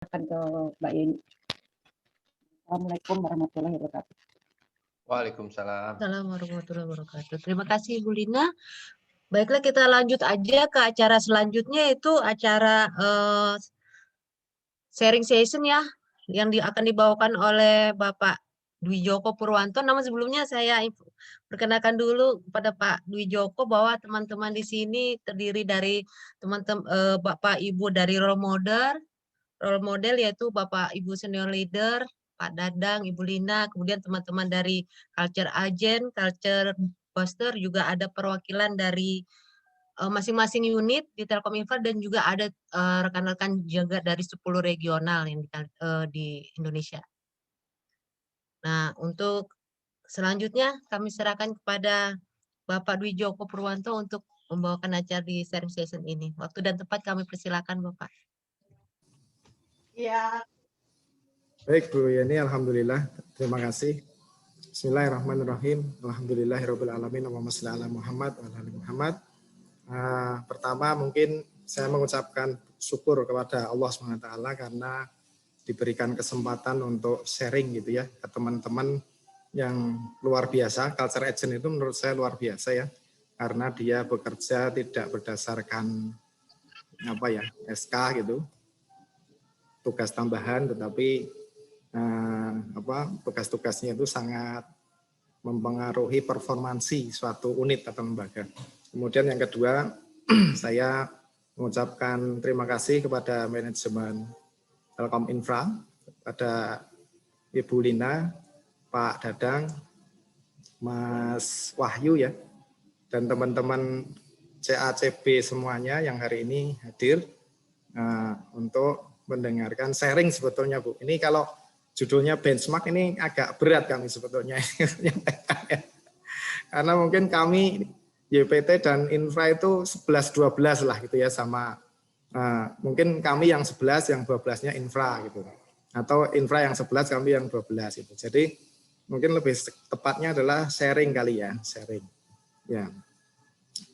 Akan ke Mbak Yeni. Assalamualaikum warahmatullahi wabarakatuh. Waalaikumsalam. Assalamualaikum warahmatullahi wabarakatuh. Terima kasih Bu Lina. Baiklah, kita lanjut aja ke acara selanjutnya, itu acara sharing session ya, yang akan dibawakan oleh Bapak Dwi Joko Purwanto. Namun sebelumnya saya perkenalkan dulu kepada Pak Dwi Joko bahwa teman-teman di sini terdiri dari teman-teman Bapak Ibu dari role model yaitu Bapak Ibu senior leader, Pak Dadang, Ibu Lina, kemudian teman-teman dari culture agent, culture buster, juga ada perwakilan dari masing-masing unit di Telkominfo, dan juga ada rekan-rekan juga dari 10 regional yang di Indonesia. Nah, untuk selanjutnya kami serahkan kepada Bapak Dwi Joko Purwanto untuk membawakan acara di sharing session ini. Waktu dan tempat kami persilakan, Bapak. Ya. Baik Bu Yeni, alhamdulillah. Terima kasih. Bismillahirrahmanirrahim. Alhamdulillahirabbil alamin. Allahumma shalli ala Muhammad wa ala Muhammad. Pertama mungkin saya mengucapkan syukur kepada Allah SWT karena diberikan kesempatan untuk sharing gitu ya ke teman-teman yang luar biasa. Culture agent itu menurut saya luar biasa ya, karena dia bekerja tidak berdasarkan SK gitu, tugas tambahan, tetapi tugas-tugasnya itu sangat mempengaruhi performansi suatu unit atau lembaga. Kemudian yang kedua, saya mengucapkan terima kasih kepada manajemen Telkom Infra, kepada Ibu Lina, Pak Dadang, Mas Wahyu ya, dan teman-teman CACB semuanya yang hari ini hadir untuk mendengarkan sharing sebetulnya Bu. Ini kalau judulnya benchmark ini agak berat kami sebetulnya. Karena mungkin kami YPT dan Infra itu 11-12 lah gitu ya, sama mungkin kami yang 11, yang 12-nya Infra gitu. Atau Infra yang 11, kami yang 12 gitu. Jadi mungkin lebih tepatnya adalah sharing kali ya, sharing. Ya.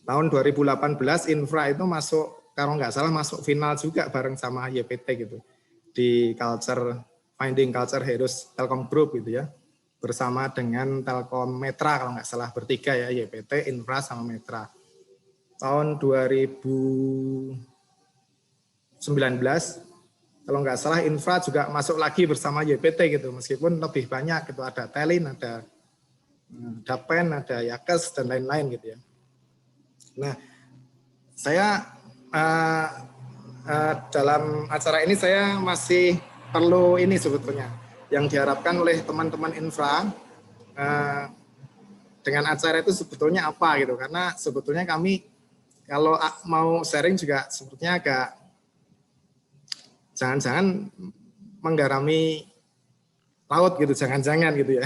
Tahun 2018 Infra itu masuk, kalau nggak salah masuk final juga bareng sama YPT gitu. Di Finding Culture Heroes Telkom Group gitu ya. Bersama dengan Telkom Metra kalau nggak salah, bertiga ya, YPT, Infra sama Metra. Tahun 2019 kalau nggak salah Infra juga masuk lagi bersama YPT gitu, meskipun lebih banyak gitu, ada Telin, ada Dapen, ada Yakes dan lain-lain gitu ya. Nah, saya dalam acara ini saya masih perlu ini sebetulnya yang diharapkan oleh teman-teman Infra dengan acara itu sebetulnya apa gitu, karena sebetulnya kami kalau mau sharing juga sebetulnya agak jangan-jangan menggarami laut gitu, jangan-jangan gitu ya.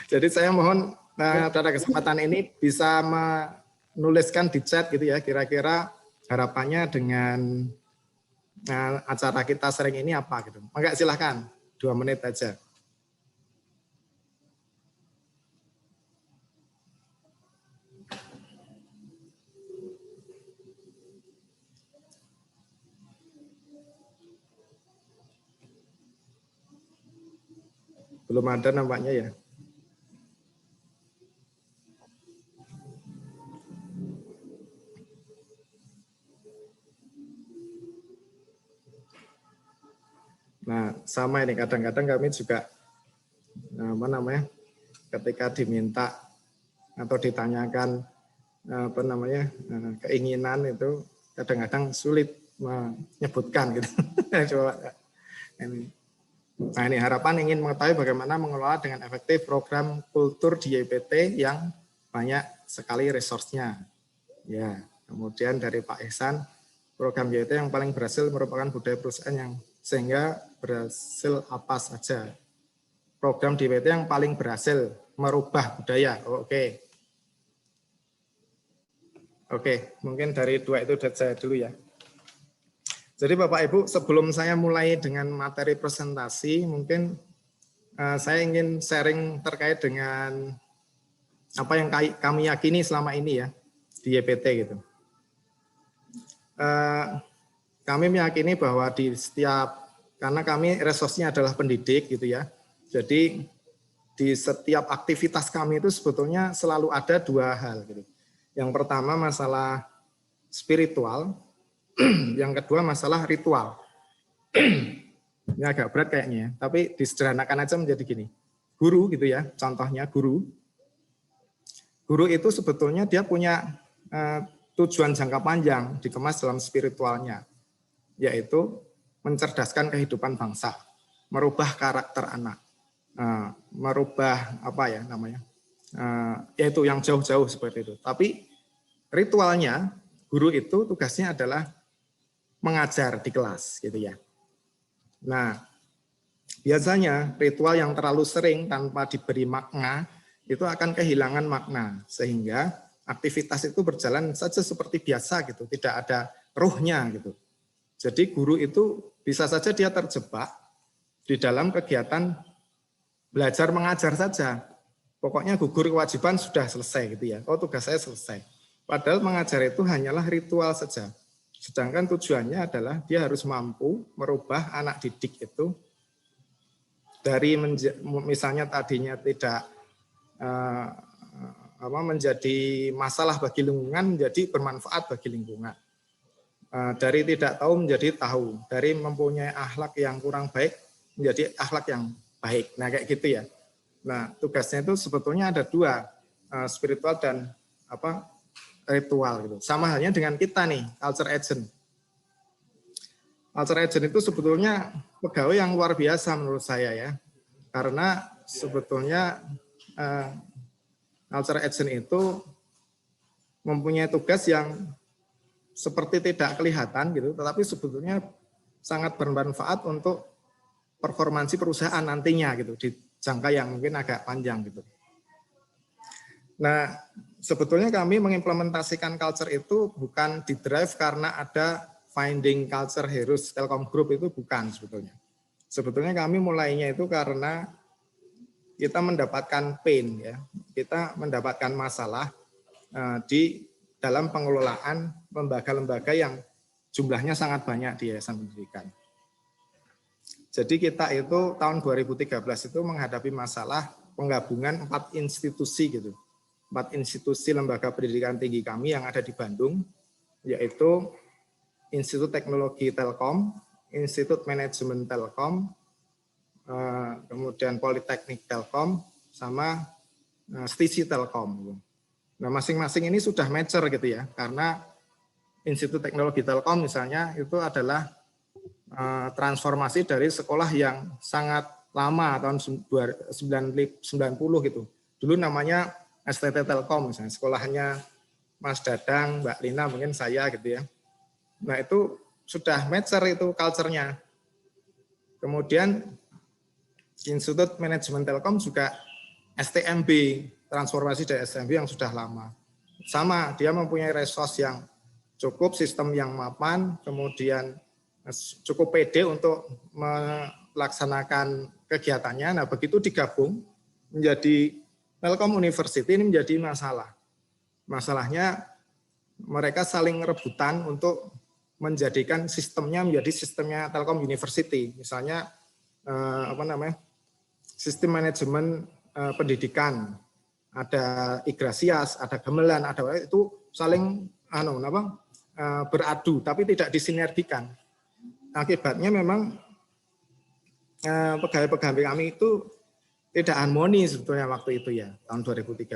Jadi saya mohon pada kesempatan ini bisa menuliskan di chat gitu ya, kira-kira harapannya dengan acara kita sharing ini apa gitu. Maka silahkan 2 menit aja. Belum ada nampaknya ya. Nah, sama ini kadang-kadang kami juga ketika diminta atau ditanyakan keinginan itu kadang-kadang sulit menyebutkan gitu. Coba ini. Nah, ini harapan ingin mengetahui bagaimana mengelola dengan efektif program kultur di YPT yang banyak sekali resource-nya. Ya, kemudian dari Pak Ihsan, program YPT yang paling berhasil merupakan budaya perusahaan yang sehingga berhasil apa saja. Program di YPT yang paling berhasil merubah budaya. Oke. Oke, mungkin dari 2 itu saya dulu ya. Jadi Bapak Ibu, sebelum saya mulai dengan materi presentasi, mungkin saya ingin sharing terkait dengan apa yang kami yakini selama ini ya di YPT gitu. Kami meyakini bahwa di setiap karena kami resource-nya adalah pendidik gitu ya. Jadi di setiap aktivitas kami itu sebetulnya selalu ada dua hal gitu. Yang pertama masalah spiritual, yang kedua masalah ritual. Ini agak berat kayaknya, tapi disederhanakan aja menjadi gini. Guru gitu ya, contohnya guru. Guru itu sebetulnya dia punya tujuan jangka panjang dikemas dalam spiritualnya, yaitu mencerdaskan kehidupan bangsa, merubah karakter anak, merubah apa ya namanya, yaitu yang jauh-jauh seperti itu. Tapi ritualnya guru itu tugasnya adalah mengajar di kelas gitu ya. Nah, biasanya ritual yang terlalu sering tanpa diberi makna itu akan kehilangan makna, sehingga aktivitas itu berjalan saja seperti biasa gitu, tidak ada ruhnya gitu. Jadi guru itu bisa saja dia terjebak di dalam kegiatan belajar mengajar saja. Pokoknya gugur kewajiban sudah selesai gitu ya. Oh, tugas saya selesai. Padahal mengajar itu hanyalah ritual saja. Sedangkan tujuannya adalah dia harus mampu merubah anak didik itu dari misalnya tadinya tidak menjadi masalah bagi lingkungan menjadi bermanfaat bagi lingkungan. Dari tidak tahu menjadi tahu, dari mempunyai akhlak yang kurang baik menjadi akhlak yang baik. Nah, kayak gitu ya. Nah, tugasnya itu sebetulnya ada dua, spiritual dan ritual gitu. Sama halnya dengan kita nih, culture agent. Culture agent itu sebetulnya pegawai yang luar biasa menurut saya ya. Karena sebetulnya culture agent itu mempunyai tugas yang seperti tidak kelihatan gitu, tetapi sebetulnya sangat bermanfaat untuk performansi perusahaan nantinya gitu di jangka yang mungkin agak panjang gitu. Nah, sebetulnya kami mengimplementasikan culture itu bukan di drive karena ada finding culture heroes Telkom Group, itu bukan sebetulnya. Sebetulnya kami mulainya itu karena kita mendapatkan pain ya, kita mendapatkan masalah di dalam pengelolaan lembaga-lembaga yang jumlahnya sangat banyak di yayasan pendidikan. Jadi kita itu tahun 2013 itu menghadapi masalah penggabungan 4 institusi gitu. 4 institusi lembaga pendidikan tinggi kami yang ada di Bandung, yaitu Institut Teknologi Telkom, Institut Manajemen Telkom, kemudian Politeknik Telkom, sama Stisi Telkom. Nah, masing-masing ini sudah mature gitu ya, karena Institut Teknologi Telkom misalnya itu adalah transformasi dari sekolah yang sangat lama tahun 90 gitu. Dulu namanya STT Telkom misalnya, sekolahnya Mas Dadang, Mbak Lina, mungkin saya gitu ya. Nah, itu sudah mature itu culture-nya. Kemudian Institut Manajemen Telkom juga STMB, transformasi dari STMB yang sudah lama. Sama, dia mempunyai resource yang cukup, sistem yang mapan, kemudian cukup pede untuk melaksanakan kegiatannya. Nah, begitu digabung menjadi Telkom University, ini menjadi masalah. Masalahnya mereka saling rebutan untuk menjadikan sistemnya menjadi sistemnya Telkom University. Misalnya sistem manajemen pendidikan, ada Igrasias, ada Gamelan, ada itu saling beradu, tapi tidak disinergikan. Akibatnya memang pegawai-pegawai kami itu tidak harmoni sebetulnya waktu itu ya, tahun 2013.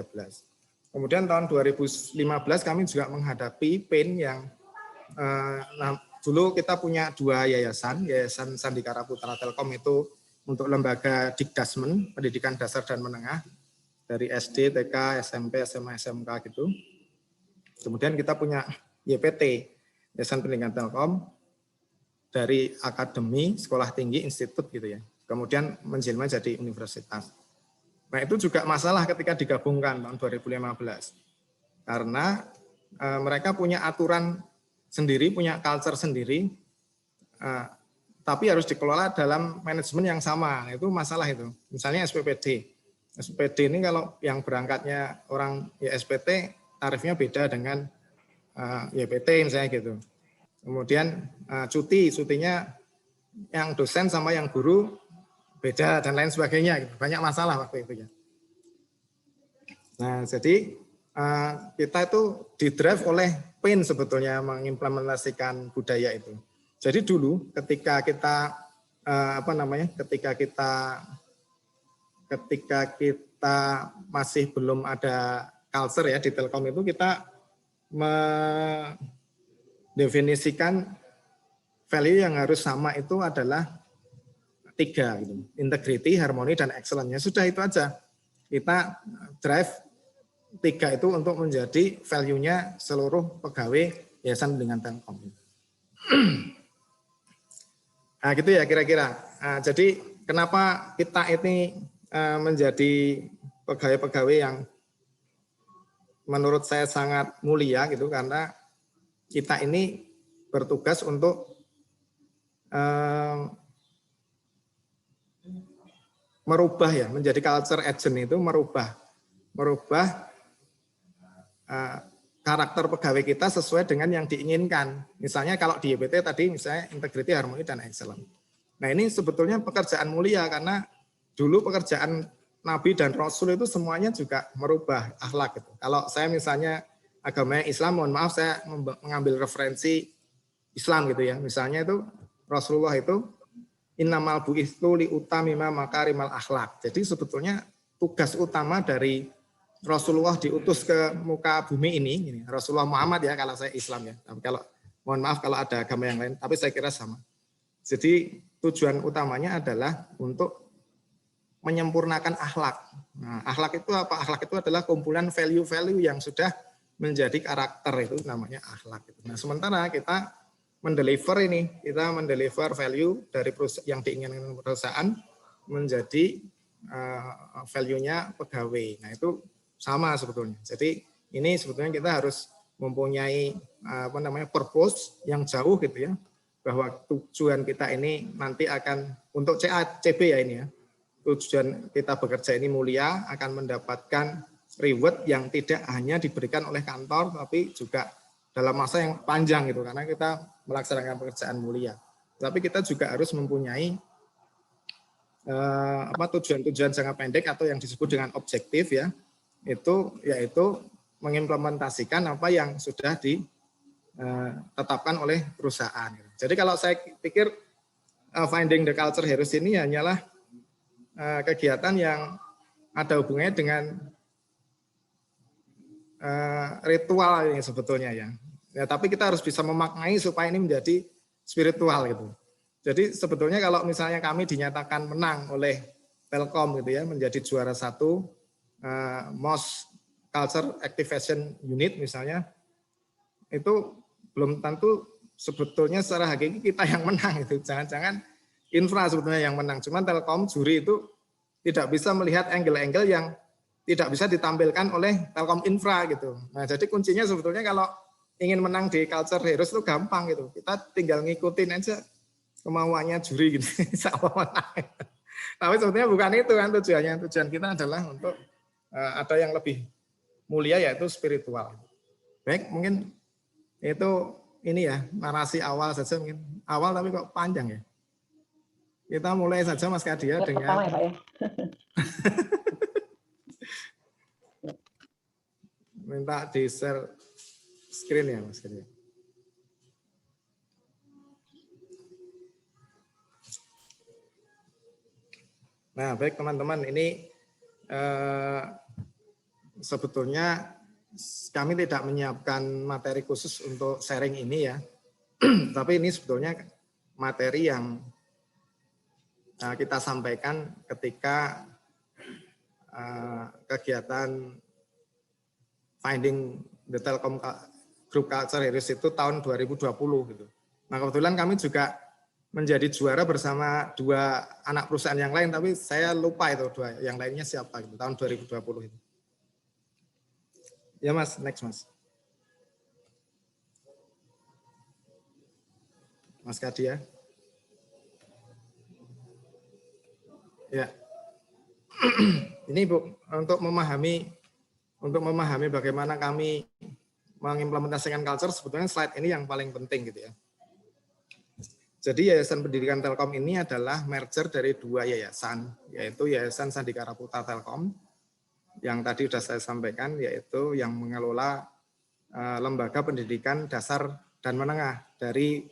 Kemudian tahun 2015 kami juga menghadapi pain yang dulu kita punya 2 yayasan, Yayasan Sandikara Putra Telkom itu untuk lembaga Dikdasmen, pendidikan dasar dan menengah, dari SD, TK, SMP, SMA, SMK gitu. Kemudian kita punya YPT, Yayasan Pendidikan Telkom, dari akademi, sekolah tinggi, institut gitu ya. Kemudian menjelma jadi universitas. Nah, itu juga masalah ketika digabungkan tahun 2015. Karena mereka punya aturan sendiri, punya culture sendiri, tapi harus dikelola dalam manajemen yang sama. Itu masalah itu. Misalnya SPPD. SPPD ini kalau yang berangkatnya orang YSPT, tarifnya beda dengan YPT misalnya gitu. Kemudian cutinya yang dosen sama yang guru beda dan lain sebagainya. Gitu. Banyak masalah waktu itu ya. Nah, jadi kita itu didrive oleh pain sebetulnya mengimplementasikan budaya itu. Jadi dulu ketika kita ketika kita masih belum ada culture ya di Telkom itu, kita mendefinisikan value yang harus sama itu adalah 3 gitu. Integrity, harmoni, dan excellence. Sudah itu aja. Kita drive 3 itu untuk menjadi value-nya seluruh pegawai yayasan dengan Telkom. Nah, gitu ya kira-kira. Nah, jadi kenapa kita ini menjadi pegawai-pegawai yang menurut saya sangat mulia gitu, karena kita ini bertugas untuk merubah ya, menjadi culture agent itu merubah karakter pegawai kita sesuai dengan yang diinginkan. Misalnya kalau di YPT tadi misalnya integrity, harmoni, dan excellence. Nah, ini sebetulnya pekerjaan mulia karena dulu pekerjaan Nabi dan Rasul itu semuanya juga merubah akhlak gitu. Kalau saya misalnya agamanya Islam, mohon maaf saya mengambil referensi Islam gitu ya. Misalnya itu Rasulullah itu innamal bu'itsu li utamima makarimal akhlak. Jadi sebetulnya tugas utama dari Rasulullah diutus ke muka bumi ini Rasulullah Muhammad ya kalau saya Islam ya. Tapi kalau mohon maaf kalau ada agama yang lain, tapi saya kira sama. Jadi tujuan utamanya adalah untuk menyempurnakan akhlak. Nah, akhlak itu apa? Akhlak itu adalah kumpulan value-value yang sudah menjadi karakter, itu namanya akhlak. Nah, sementara kita mendeliver value dari yang diinginkan perusahaan menjadi value-nya pegawai. Nah, itu sama sebetulnya. Jadi ini sebetulnya kita harus mempunyai purpose yang jauh gitu ya, bahwa tujuan kita ini nanti akan untuk CACB ya ini ya. Tujuan kita bekerja ini mulia, akan mendapatkan reward yang tidak hanya diberikan oleh kantor tapi juga dalam masa yang panjang gitu, karena kita melaksanakan pekerjaan mulia. Tapi kita juga harus mempunyai tujuan-tujuan jangka pendek atau yang disebut dengan objektif ya. Itu yaitu mengimplementasikan apa yang sudah ditetapkan oleh perusahaan. Jadi kalau saya pikir Finding the Culture Heroes ini hanyalah kegiatan yang ada hubungannya dengan ritual ini sebetulnya ya. Tapi kita harus bisa memaknai supaya ini menjadi spiritual gitu. Jadi sebetulnya kalau misalnya kami dinyatakan menang oleh Telkom gitu ya, menjadi juara 1 Most Culture Activation Unit misalnya, itu belum tentu sebetulnya secara hakiki kita yang menang itu. Jangan-jangan infra sebetulnya yang menang. Cuman Telkom juri itu tidak bisa melihat angle-angle yang tidak bisa ditampilkan oleh Telkom Infra gitu. Nah, jadi kuncinya sebetulnya kalau ingin menang di Culture Heroes itu gampang gitu. Kita tinggal ngikutin aja kemauannya juri gitu. Tapi sebetulnya bukan itu kan tujuannya. Tujuan kita adalah untuk ada yang lebih mulia yaitu spiritual. Baik, mungkin itu ini ya narasi awal saja mungkin. Awal tapi kok panjang ya. Kita mulai saja Mas Kadia dengan pertama ya, Pak ya. minta di share screen ya Mas Kadia. Nah, baik teman-teman, ini sebetulnya kami tidak menyiapkan materi khusus untuk sharing ini ya. Tapi ini sebetulnya materi yang kita sampaikan ketika kegiatan Finding the Telkom Group Culture Heroes itu tahun 2020 gitu. Nah, kebetulan kami juga menjadi juara bersama 2 anak perusahaan yang lain, tapi saya lupa itu 2 yang lainnya siapa gitu, tahun 2020 itu. Ya Mas, next Mas. Mas Kadia. Ya. Ini Bu, untuk memahami bagaimana kami mengimplementasikan culture, sebetulnya slide ini yang paling penting gitu ya. Jadi Yayasan Pendidikan Telkom ini adalah merger dari dua yayasan, yaitu Yayasan Sandikara Putra Telkom, yang tadi sudah saya sampaikan, yaitu yang mengelola lembaga pendidikan dasar dan menengah dari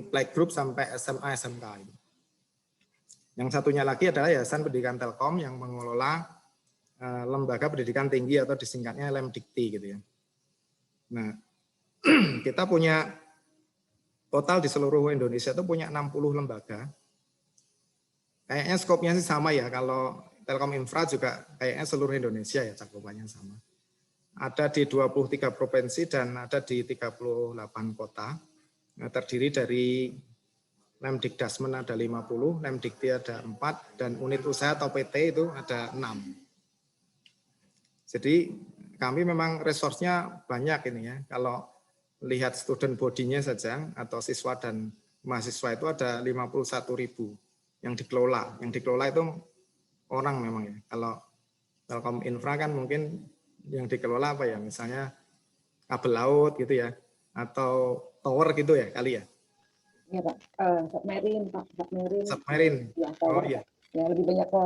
playgroup sampai SMA, SMK. Yang satunya lagi adalah Yayasan Pendidikan Telkom yang mengelola lembaga pendidikan tinggi atau disingkatnya Lemdikti gitu ya. Nah, kita punya total di seluruh Indonesia itu punya 60 lembaga. Kayaknya skopnya sih sama ya, kalau Telkom Infra juga kayaknya seluruh Indonesia ya cakupannya sama. Ada di 23 provinsi dan ada di 38 kota. Nah, terdiri dari Lemdikdasmen ada 50, Lemdikti ada 4, dan unit usaha atau PT itu ada 6. Jadi kami memang resource-nya banyak ini ya. Kalau lihat student body-nya saja atau siswa dan mahasiswa itu ada 51.000 yang dikelola. Yang dikelola itu orang memang ya. Kalau Telkom Infra kan mungkin yang dikelola apa ya, misalnya kabel laut gitu ya, atau tower gitu ya kali ya. Iya Pak, submarine Pak, submarine. Submarine. Ya, Oh iya. Ya lebih banyak ke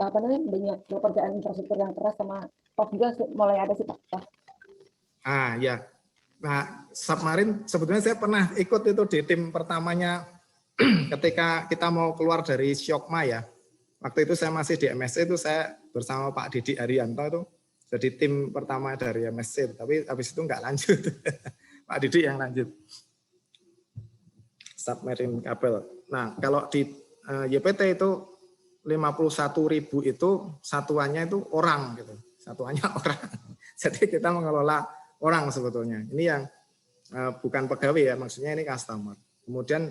apa namanya, banyak pekerjaan infrastruktur yang keras sama top juga mulai ada sih Pak. Ah ya. Nah, submarine sebetulnya saya pernah ikut itu di tim pertamanya ketika kita mau keluar dari Syokma ya. Waktu itu saya masih di MSC itu saya bersama Pak Didi Arianto itu jadi tim pertama dari MSC, tapi habis itu nggak lanjut. Pak Didi yang lanjut. Submarine kabel. Nah, kalau di YPT itu 51.000 itu satuannya itu orang gitu. Satuannya orang. Jadi kita mengelola orang sebetulnya. Ini yang bukan pegawai ya, maksudnya ini customer. Kemudian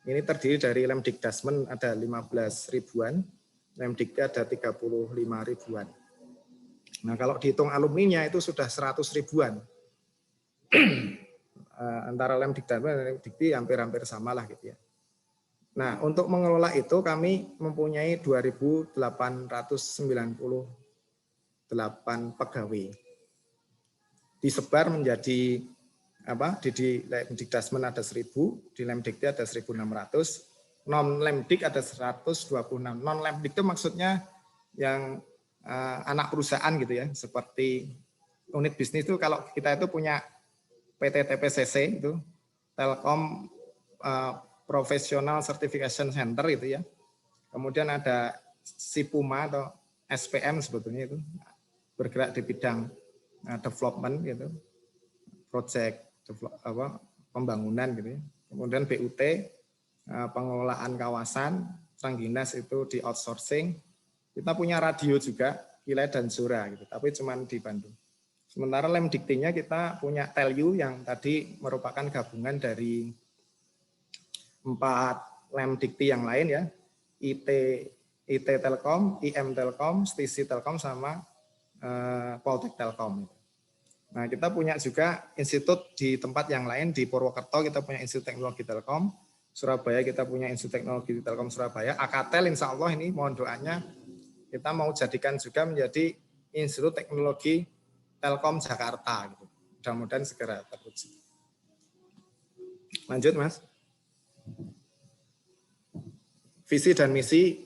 ini terdiri dari Lemdikdasmen ada 15 ribuan, Lemdikti ada 35 ribuan. Nah, kalau dihitung alumninya itu sudah 100 ribuan. Antara Lemdikdasmen dan Lemdikti hampir-hampir sama lah gitu ya. Nah, untuk mengelola itu kami mempunyai 2.898 pegawai. Disebar menjadi apa? Di Lemdikdasmen ada 1.000, di Lemdikti ada 1.600, non Lemdik ada 126. Non Lemdik itu maksudnya yang anak perusahaan gitu ya, seperti unit bisnis itu kalau kita itu punya PT TPCC itu Telkom Professional Certification Center itu ya. Kemudian ada SIPUMA atau SPM sebetulnya itu bergerak di bidang development gitu, project pembangunan gitu ya. Kemudian BUT pengelolaan kawasan, Trangginas itu di outsourcing. Kita punya radio juga, Kilai dan Zura gitu, tapi cuma di Bandung. Sementara Lemdiktinya kita punya Telyu yang tadi merupakan gabungan dari 4 Lemdikti yang lain ya, IT Telkom, IM Telkom, Stisi Telkom sama Poltek Telkom. Nah, kita punya juga institut di tempat yang lain, di Purwokerto kita punya Institut Teknologi Telkom, Surabaya kita punya Institut Teknologi Telkom Surabaya, Akatel insya Allah ini mohon doanya kita mau jadikan juga menjadi Institut Teknologi Telkom Jakarta. Gitu. Mudah-mudahan segera terwujud. Lanjut Mas. Visi dan misi,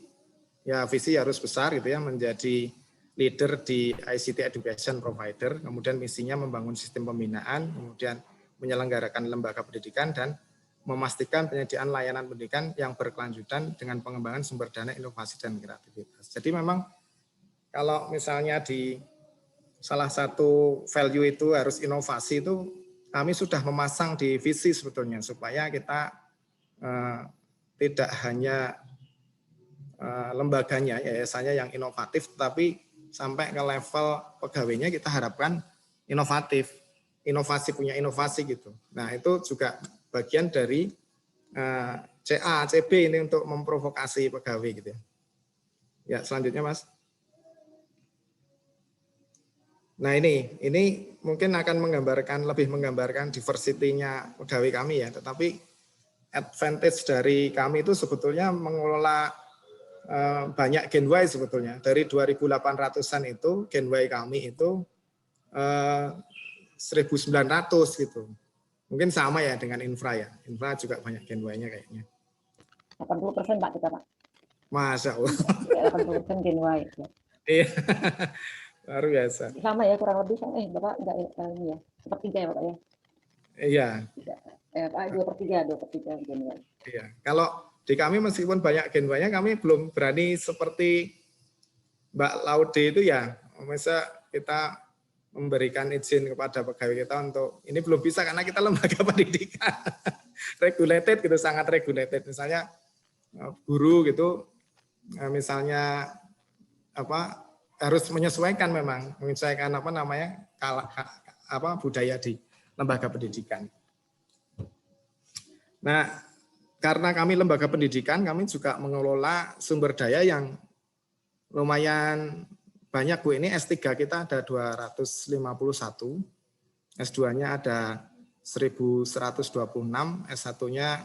ya visi harus besar gitu ya, menjadi leader di ICT Education Provider, kemudian misinya membangun sistem pembinaan, kemudian menyelenggarakan lembaga pendidikan, dan memastikan penyediaan layanan pendidikan yang berkelanjutan dengan pengembangan sumber dana, inovasi, dan kreativitas. Jadi memang kalau misalnya di salah satu value itu harus inovasi, itu kami sudah memasang di visi sebetulnya, supaya kita tidak hanya lembaganya, yayasannya yang inovatif, tapi sampai ke level pegawainya kita harapkan inovatif, inovasi punya inovasi gitu. Nah itu juga bagian dari CA, CB ini untuk memprovokasi pegawai gitu ya. Ya selanjutnya Mas. Nah ini mungkin akan lebih menggambarkan diversity-nya pegawai kami ya. Tetapi advantage dari kami itu sebetulnya mengelola banyak Gen Y sebetulnya. Dari 2.800-an itu Gen Y kami itu 1.900 gitu. Mungkin sama ya dengan infra ya. Infra juga banyak Gen Y-nya kayaknya. 80% Pak kita Pak. Masya Allah. Ya, 80% Gen Y. Ya. Iya. Luar biasa. Sama ya kurang lebih sama. Bapak enggak ini ya. 1/3 ya Bapak ya. Iya. Pak 2/3 Gen Y. Iya. Kalau di kami meskipun banyak Gen Y-nya, kami belum berani seperti Mbak Laude itu ya. Masa kita memberikan izin kepada pegawai kita untuk ini belum bisa karena kita lembaga pendidikan regulated gitu, sangat regulated. Misalnya guru gitu, misalnya apa harus menyesuaikan memang menyesuaikan apa namanya budaya di lembaga pendidikan. Nah, karena kami lembaga pendidikan, kami juga mengelola sumber daya yang lumayan banyak Bu. Ini S3 kita ada 251, S2-nya ada 1126, S1-nya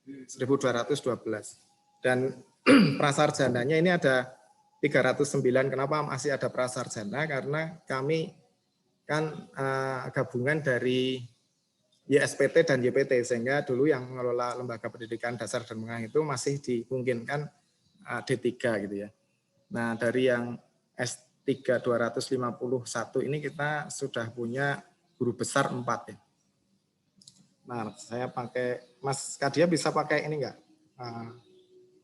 1212. Dan prasarjananya ini ada 309. Kenapa masih ada prasarjana? Karena kami kan gabungan dari YSPT dan YPT, sehingga dulu yang mengelola lembaga pendidikan dasar dan menengah itu masih dimungkinkan D3 gitu ya. Nah, dari yang S3 251 ini kita sudah punya guru besar 4 ya. Nah, saya pakai, Mas Kadia bisa pakai ini enggak?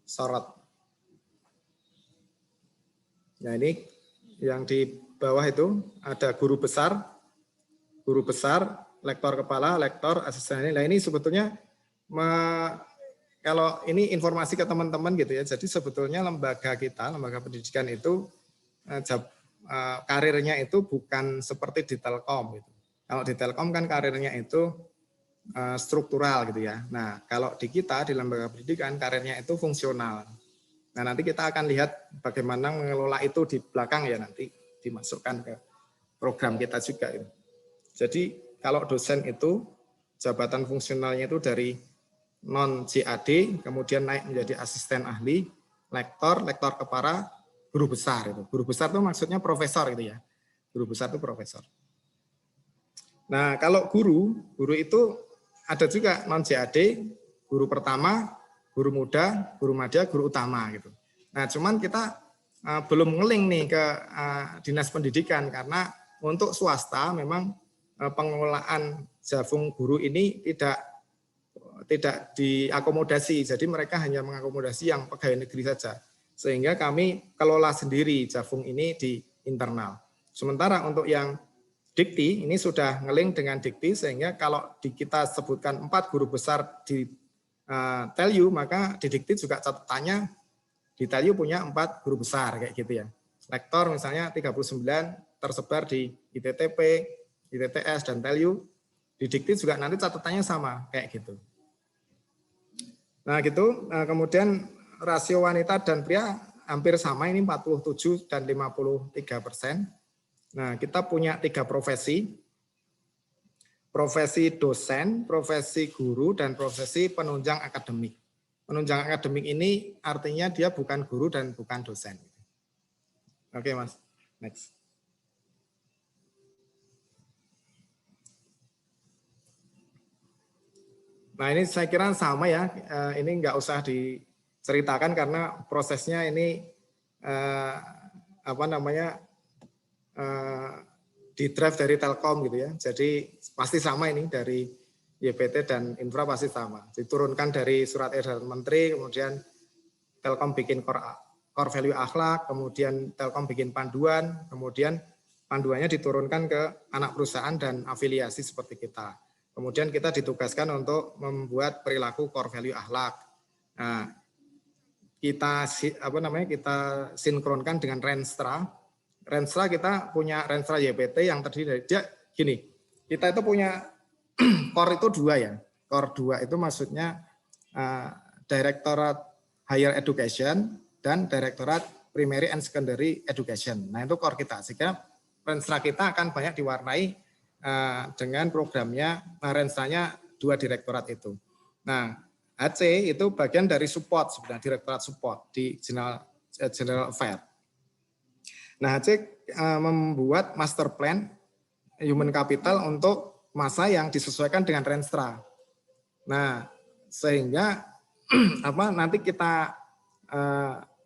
Sorot. Nah, ini yang di bawah itu ada guru besar, lektor kepala, lektor, asisten. Nah, ini sebetulnya kalau ini informasi ke teman-teman gitu ya. Jadi sebetulnya lembaga kita, lembaga pendidikan itu karirnya itu bukan seperti di Telkom gitu. Kalau di Telkom kan karirnya itu struktural gitu ya. Nah, kalau di kita di lembaga pendidikan karirnya itu fungsional. Nah, nanti kita akan lihat bagaimana mengelola itu di belakang ya, nanti dimasukkan ke program kita juga. Gitu. Jadi kalau dosen itu jabatan fungsionalnya itu dari non CAD, kemudian naik menjadi asisten ahli, lektor kepala, guru besar itu. Guru besar itu maksudnya profesor gitu ya. Guru besar itu profesor. Nah, kalau guru itu ada juga non CAD, guru pertama, guru muda, guru madya, guru utama gitu. Nah, cuman kita belum ngeling nih ke dinas pendidikan karena untuk swasta memang pengelolaan Jafung guru ini tidak diakomodasi, jadi mereka hanya mengakomodasi yang pegawai negeri saja, sehingga kami kelola sendiri Jafung ini di internal. Sementara untuk yang Dikti ini sudah ngeling dengan Dikti, sehingga kalau kita sebutkan 4 guru besar di Telyu, maka di Dikti juga catatannya di Telyu punya 4 guru besar kayak gitu ya. Lektor misalnya 39 tersebar di ITTP, ITTS dan Telyu. Di Dikti juga nanti catatannya sama kayak gitu. Nah gitu, kemudian rasio wanita dan pria hampir sama, ini 47 dan 53%. Nah kita punya 3 profesi, profesi dosen, profesi guru, dan profesi penunjang akademik. Penunjang akademik ini artinya dia bukan guru dan bukan dosen. Oke Mas, next. Nah ini saya kira sama ya, ini nggak usah diceritakan karena prosesnya ini di drive dari Telkom gitu ya. Jadi pasti sama ini dari YPT dan Infra pasti sama. Diturunkan dari surat edaran Menteri, kemudian Telkom bikin core value akhlak, kemudian Telkom bikin panduan, kemudian panduannya diturunkan ke anak perusahaan dan afiliasi seperti kita. Kemudian kita ditugaskan untuk membuat perilaku core value akhlak. Nah, kita sinkronkan dengan Renstra. Renstra kita punya Renstra YPT yang terdiri dari dia gini. Kita itu punya core itu 2 ya. Core 2 itu maksudnya Direktorat Higher Education dan Direktorat Primary and Secondary Education. Nah, itu core kita. Sehingga Renstra kita akan banyak diwarnai dengan programnya Renstranya 2 direktorat itu. Nah, HC itu bagian dari support sebenarnya, direktorat support di General Affair. Nah, HC membuat master plan human capital untuk masa yang disesuaikan dengan Renstra. Nah, sehingga nanti kita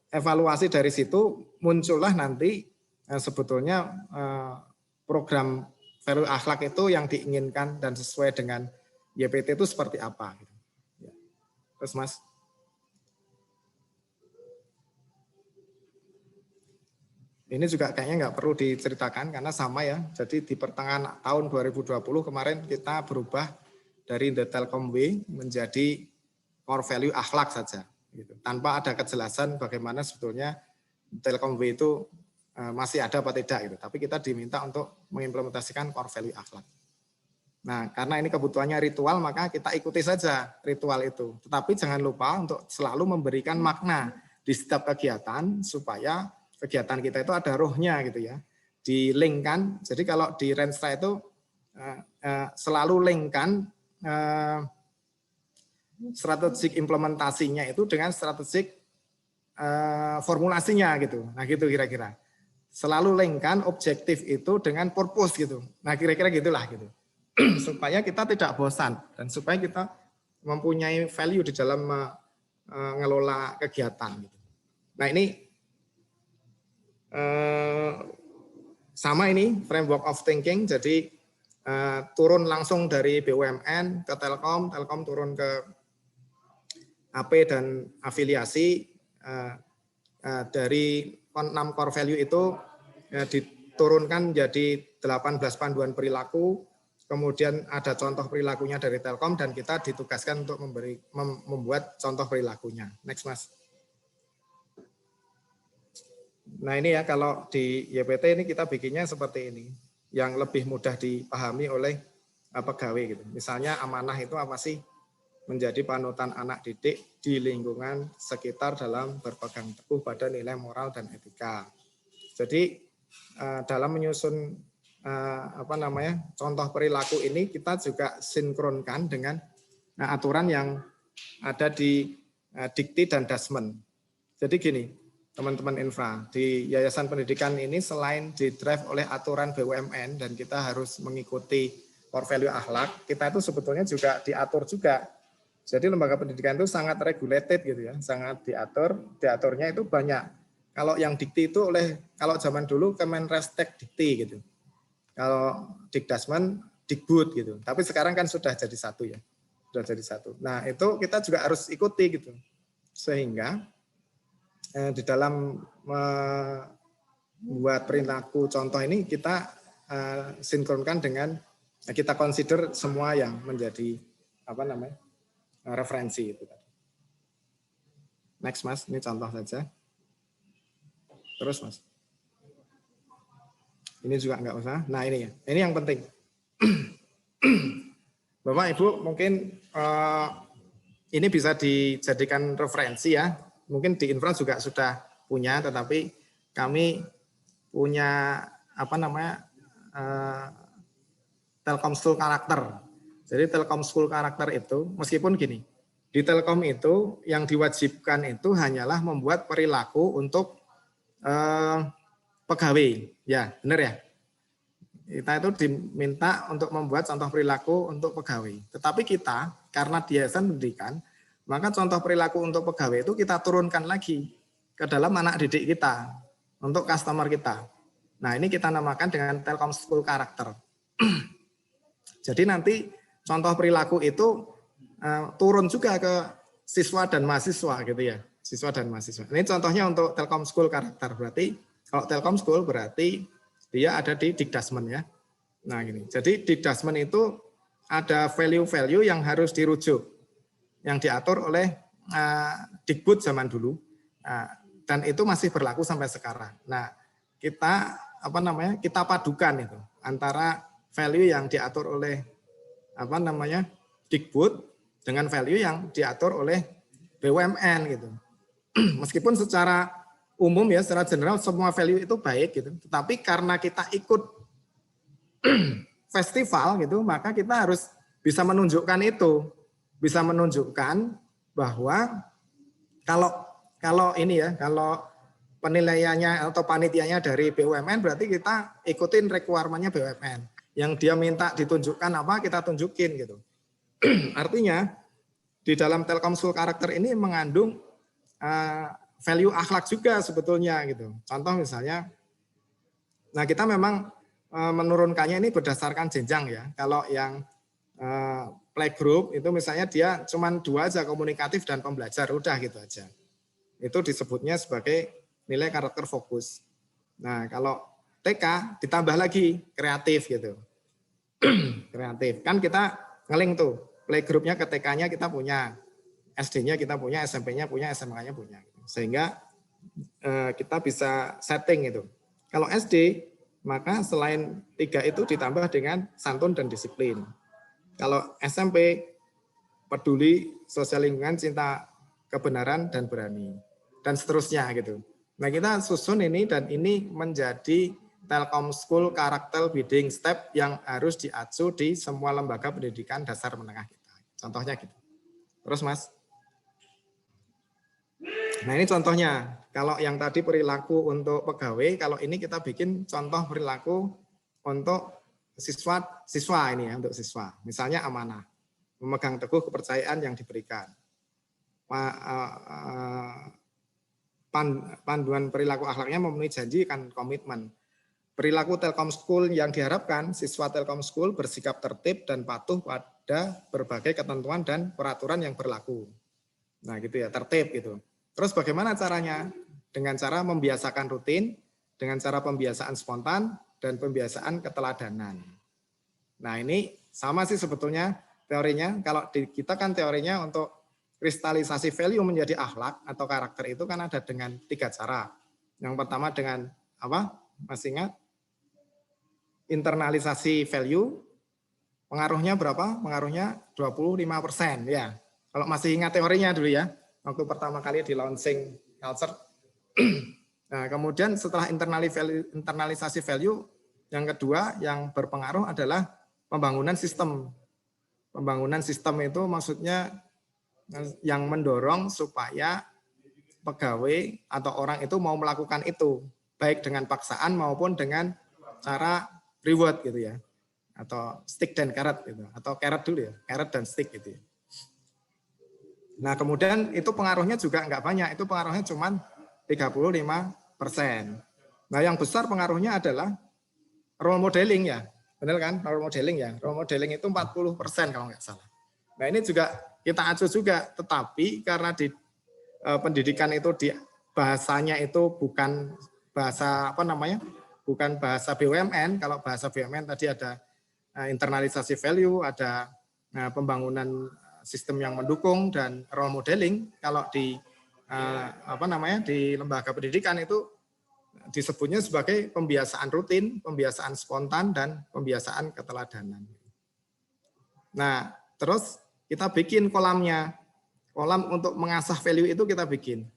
evaluasi dari situ, muncullah nanti sebetulnya program value akhlak itu yang diinginkan dan sesuai dengan YPT itu seperti apa. Terus Mas. Ini juga kayaknya nggak perlu diceritakan karena sama ya. Jadi di pertengahan tahun 2020 kemarin kita berubah dari The Telkom Way menjadi core value akhlak saja. Gitu. Tanpa ada kejelasan bagaimana sebetulnya Telkom Way itu masih ada apa tidak. Gitu. Tapi kita diminta untuk mengimplementasikan core value akhlak. Nah, karena ini kebutuhannya ritual, maka kita ikuti saja ritual itu. Tetapi jangan lupa untuk selalu memberikan makna di setiap kegiatan supaya kegiatan kita itu ada rohnya gitu ya, di-link-kan. Jadi kalau di Renstra itu selalu link-kan strategik implementasinya itu dengan strategik formulasinya gitu. Nah gitu kira-kira. Selalu link-kan objektif itu dengan purpose gitu. Nah kira-kira gitulah gitu. Supaya kita tidak bosan dan supaya kita mempunyai value di dalam mengelola kegiatan gitu. Nah ini sama ini framework of thinking, jadi turun langsung dari BUMN ke Telkom, Telkom turun ke AP dan afiliasi, dari 6 core value itu diturunkan jadi 18 panduan perilaku, kemudian ada contoh perilakunya dari Telkom dan kita ditugaskan untuk membuat contoh perilakunya. Next Mas. Nah ini ya kalau di YPT ini kita bikinnya seperti ini, yang lebih mudah dipahami oleh pegawai gitu. Misalnya amanah itu apa sih? Menjadi panutan anak didik di lingkungan sekitar dalam berpegang teguh pada nilai moral dan etika. Jadi dalam menyusun contoh perilaku ini kita juga sinkronkan dengan aturan yang ada di Dikti dan Dasmen. Jadi gini. Teman-teman infra, di Yayasan Pendidikan ini selain di-drive oleh aturan BUMN dan kita harus mengikuti core value akhlak, kita itu sebetulnya juga diatur juga. Jadi lembaga pendidikan itu sangat regulated gitu ya, sangat diaturnya itu banyak. Kalau yang dikti itu kalau zaman dulu Kemenristek dikti gitu. Kalau Dikdasmen Dikbud gitu. Tapi sekarang kan sudah jadi satu ya. Sudah jadi satu. Nah, itu kita juga harus ikuti gitu. Sehingga di dalam membuat perilaku contoh ini kita sinkronkan dengan kita consider semua yang menjadi referensi itu. Next Mas, ini contoh saja. Terus Mas. Ini juga enggak usah. Nah ini ya, ini yang penting. Bapak Ibu mungkin ini bisa dijadikan referensi ya. Mungkin di infra juga sudah punya, tetapi kami punya Telkom School Karakter. Jadi Telkom School Karakter itu, meskipun gini, di Telkom itu yang diwajibkan itu hanyalah membuat perilaku untuk pegawai, ya benar ya. Kita itu diminta untuk membuat contoh perilaku untuk pegawai. Tetapi kita karena di Yayasan Pendidikan, maka contoh perilaku untuk pegawai itu kita turunkan lagi ke dalam anak didik kita, untuk customer kita. Nah ini kita namakan dengan Telkom School Karakter. Jadi nanti contoh perilaku itu turun juga ke siswa dan mahasiswa gitu ya. Siswa dan mahasiswa. Ini contohnya untuk Telkom School Karakter. Berarti kalau Telkom School berarti dia ada di Dikdasmen ya. Nah gini, jadi Dikdasmen itu ada value-value yang harus dirujuk. Yang diatur oleh Dikbud zaman dulu dan itu masih berlaku sampai sekarang. Nah, kita kita padukan itu antara value yang diatur oleh Dikbud dengan value yang diatur oleh BUMN gitu. Meskipun secara umum ya, secara general semua value itu baik gitu, tetapi karena kita ikut festival gitu, maka kita harus bisa menunjukkan itu. Bisa menunjukkan bahwa kalau ini ya, kalau penilaiannya atau panitianya dari BUMN berarti kita ikutin requirement-nya BUMN. Yang dia minta ditunjukkan apa, kita tunjukin gitu. Artinya di dalam Telkom School karakter ini mengandung value akhlak juga sebetulnya gitu. Contoh misalnya, nah kita memang menurunkannya ini berdasarkan jenjang ya. Kalau yang playgroup itu misalnya dia cuma 2 aja, komunikatif dan pembelajar, udah gitu aja. Itu disebutnya sebagai nilai karakter fokus. Nah kalau TK ditambah lagi kreatif gitu. Kreatif. Kan kita ngeling tuh, playgroupnya ke TK-nya kita punya, SD-nya kita punya, SMP-nya punya, SMK-nya punya. Sehingga kita bisa setting itu. Kalau SD, maka selain 3 itu ditambah dengan santun dan disiplin. Kalau SMP, peduli, sosial lingkungan, cinta kebenaran dan berani. Dan seterusnya gitu. Nah kita susun ini dan ini menjadi Telkom School Karakter Building Step yang harus diacu di semua lembaga pendidikan dasar menengah kita. Contohnya gitu. Terus Mas. Nah ini contohnya. Kalau yang tadi perilaku untuk pegawai, kalau ini kita bikin contoh perilaku untuk siswa ini ya, untuk siswa. Misalnya amanah, memegang teguh kepercayaan yang diberikan. Panduan perilaku akhlaknya memenuhi janji kan komitmen. Perilaku Telkom School yang diharapkan siswa Telkom School bersikap tertib dan patuh pada berbagai ketentuan dan peraturan yang berlaku. Nah gitu ya, tertib gitu. Terus bagaimana caranya? Dengan cara membiasakan rutin, dengan cara pembiasaan spontan, dan pembiasaan keteladanan. Nah ini sama sih sebetulnya teorinya. Kalau kita kan teorinya untuk kristalisasi value menjadi akhlak atau karakter itu kan ada dengan 3 cara. Yang pertama dengan apa? Masih ingat? Internalisasi value. Pengaruhnya berapa? Pengaruhnya 25% ya. Kalau masih ingat teorinya dulu ya. Waktu pertama kali di launching culture. Nah, kemudian setelah internalisasi value, yang kedua yang berpengaruh adalah pembangunan sistem. Pembangunan sistem itu maksudnya yang mendorong supaya pegawai atau orang itu mau melakukan itu, baik dengan paksaan maupun dengan cara reward gitu ya, atau stick dan carrot gitu, atau carrot dulu ya, carrot dan stick gitu ya. Nah kemudian itu pengaruhnya juga nggak banyak, itu pengaruhnya cuma 35%. Nah yang besar pengaruhnya adalah role modeling ya, benar kan? Role modeling ya, role modeling itu 40% kalau nggak salah. Nah ini juga kita acu juga, tetapi karena di pendidikan itu di bahasanya itu bukan bahasa apa namanya, bukan bahasa BUMN. Kalau bahasa BUMN tadi ada internalisasi value, ada pembangunan sistem yang mendukung dan role modeling. Kalau di apa namanya di lembaga pendidikan itu disebutnya sebagai pembiasaan rutin, pembiasaan spontan, dan pembiasaan keteladanan. Nah, terus kita bikin kolamnya. Kolam untuk mengasah value itu kita bikin.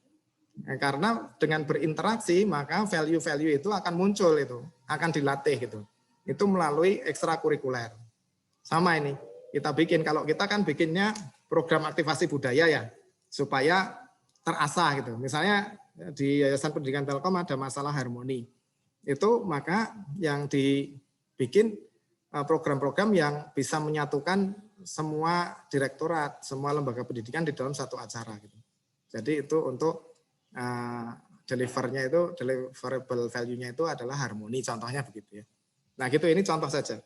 Nah, karena dengan berinteraksi, maka value-value itu akan muncul, itu akan dilatih gitu. Itu melalui ekstrakurikuler. Sama ini, kita bikin. Kalau kita kan bikinnya program aktivasi budaya ya, supaya terasah gitu. Misalnya di Yayasan Pendidikan Telkom ada masalah harmoni. Itu maka yang dibikin program-program yang bisa menyatukan semua direktorat, semua lembaga pendidikan di dalam satu acara gitu. Jadi itu untuk delivernya itu, deliverable value-nya itu adalah harmoni, contohnya begitu ya. Nah gitu, ini contoh saja.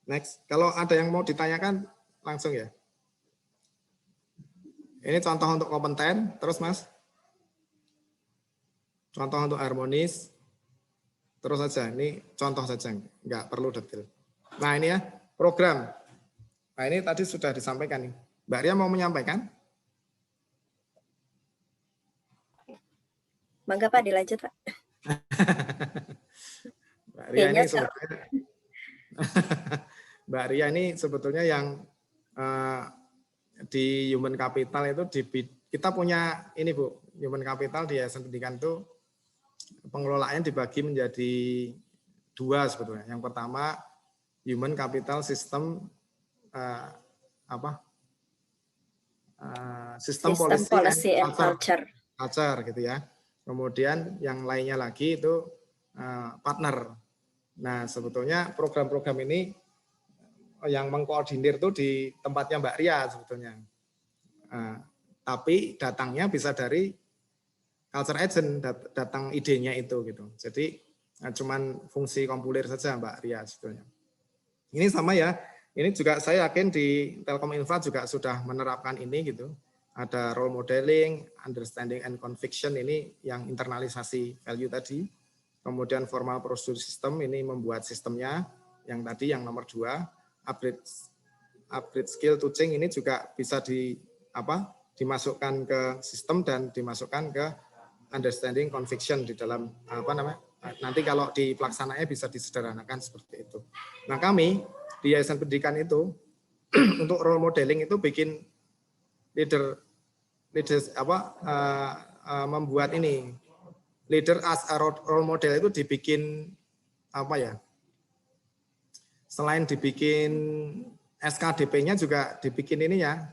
Next, kalau ada yang mau ditanyakan langsung ya. Ini contoh untuk kompeten, terus Mas. Contoh untuk harmonis, terus saja. Ini contoh saja, nggak perlu detail. Nah ini ya, program. Nah ini tadi sudah disampaikan nih. Mbak Ria mau menyampaikan? Bangga Pak, dilanjut Pak. Mbak Ria ini sebetulnya, Mbak Ria ini sebetulnya yang di human capital itu kita punya ini Bu, human capital di Yayasan Pendidikan itu pengelolaannya dibagi menjadi 2 sebetulnya. Yang pertama human capital system sistem policy and culture gitu ya. Kemudian yang lainnya lagi itu partner. Nah, sebetulnya program-program ini yang mengkoordinir itu di tempatnya Mbak Ria sebetulnya. Tapi datangnya bisa dari culture agent, datang idenya itu gitu. Jadi cuman fungsi komputer saja Mbak Ria sebetulnya. Ini sama ya. Ini juga saya yakin di Telkom Infra juga sudah menerapkan ini gitu. Ada role modeling, understanding and conviction ini yang internalisasi value tadi. Kemudian formal procedure system ini membuat sistemnya. Yang tadi yang nomor 2, upgrade skill to change ini juga bisa dimasukkan ke sistem dan dimasukkan ke understanding conviction di dalam nanti kalau di pelaksananya bisa disederhanakan seperti itu. Nah, kami di Yayasan Pendidikan itu untuk role modeling itu bikin membuat ini leader as a role model itu dibikin selain dibikin SKDP-nya juga dibikin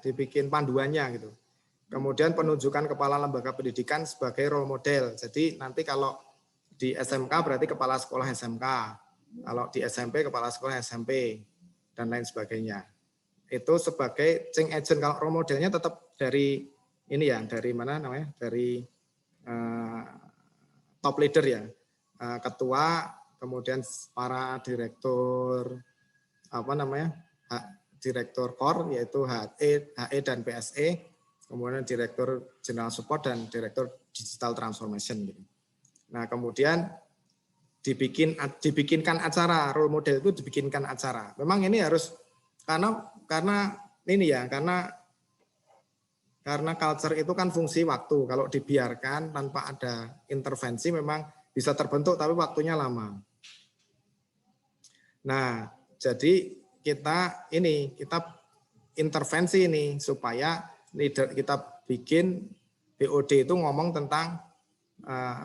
dibikin panduannya gitu. Kemudian penunjukan kepala lembaga pendidikan sebagai role model. Jadi nanti kalau di SMK berarti kepala sekolah SMK, kalau di SMP kepala sekolah SMP dan lain sebagainya. Itu sebagai change agent. Kalau role modelnya tetap dari ini ya, dari mana namanya? Dari top leader ya, ketua, kemudian para direktur direktur core yaitu HE dan PSE, kemudian direktur general support dan direktur digital transformation gitu. Nah, kemudian dibikinkan acara, role model itu dibikinkan acara. Memang ini harus karena culture itu kan fungsi waktu. Kalau dibiarkan tanpa ada intervensi memang bisa terbentuk tapi waktunya lama. Nah, jadi kita intervensi ini supaya kita bikin BOD itu ngomong tentang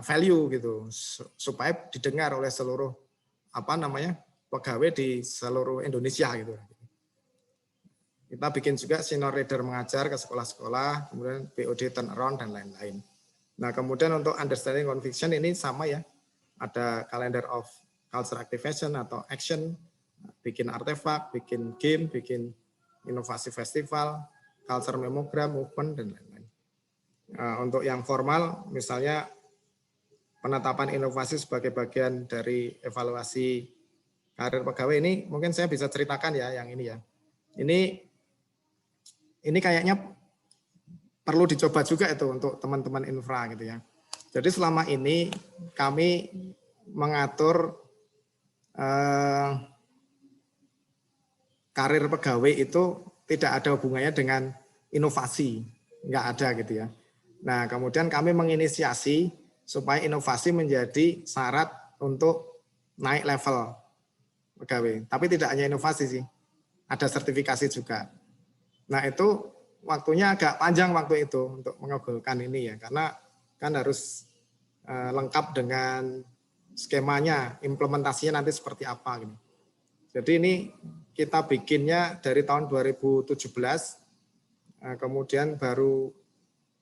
value gitu supaya didengar oleh seluruh pegawai di seluruh Indonesia gitu. Kita bikin juga senior leader mengajar ke sekolah-sekolah, kemudian BOD turnaround dan lain-lain. Nah, kemudian untuk understanding conviction ini sama ya. Ada calendar of culture activation atau action, bikin artefak, bikin game, bikin inovasi festival, culture memogram, movement dan lain-lain. Untuk yang formal misalnya penetapan inovasi sebagai bagian dari evaluasi karir pegawai ini mungkin saya bisa ceritakan ya yang ini ya. Ini kayaknya perlu dicoba juga itu untuk teman-teman infra gitu ya. Jadi selama ini kami mengatur karir pegawai itu tidak ada hubungannya dengan inovasi, nggak ada gitu ya. Nah, kemudian kami menginisiasi supaya inovasi menjadi syarat untuk naik level pegawai. Tapi tidak hanya inovasi sih, ada sertifikasi juga. Nah, itu waktunya agak panjang waktu itu untuk mengobrolkan ini ya, karena kan harus lengkap dengan skemanya, implementasinya nanti seperti apa gitu. Jadi ini kita bikinnya dari tahun 2017, kemudian baru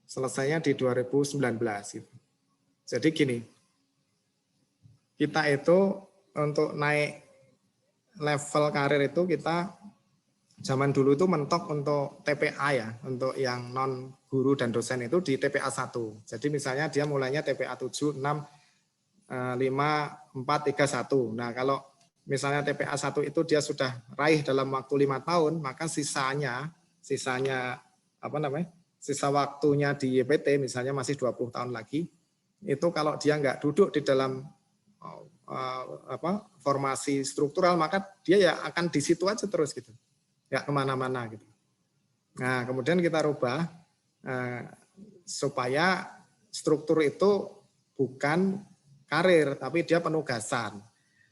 selesainya di 2019 gitu. Jadi gini, kita itu untuk naik level karir itu kita zaman dulu itu mentok untuk TPA ya, untuk yang non guru dan dosen itu di TPA 1. Jadi misalnya dia mulainya TPA 7, 6, 5, 4, 3, 1. Nah, kalau misalnya TPA 1 itu dia sudah raih dalam waktu 5 tahun, maka sisa waktunya di YPT misalnya masih 20 tahun lagi. Itu kalau dia nggak duduk di dalam formasi struktural, maka dia ya akan di situ aja terus gitu, nggak kemana-mana gitu. Nah, kemudian kita rubah supaya struktur itu bukan karir, tapi dia penugasan.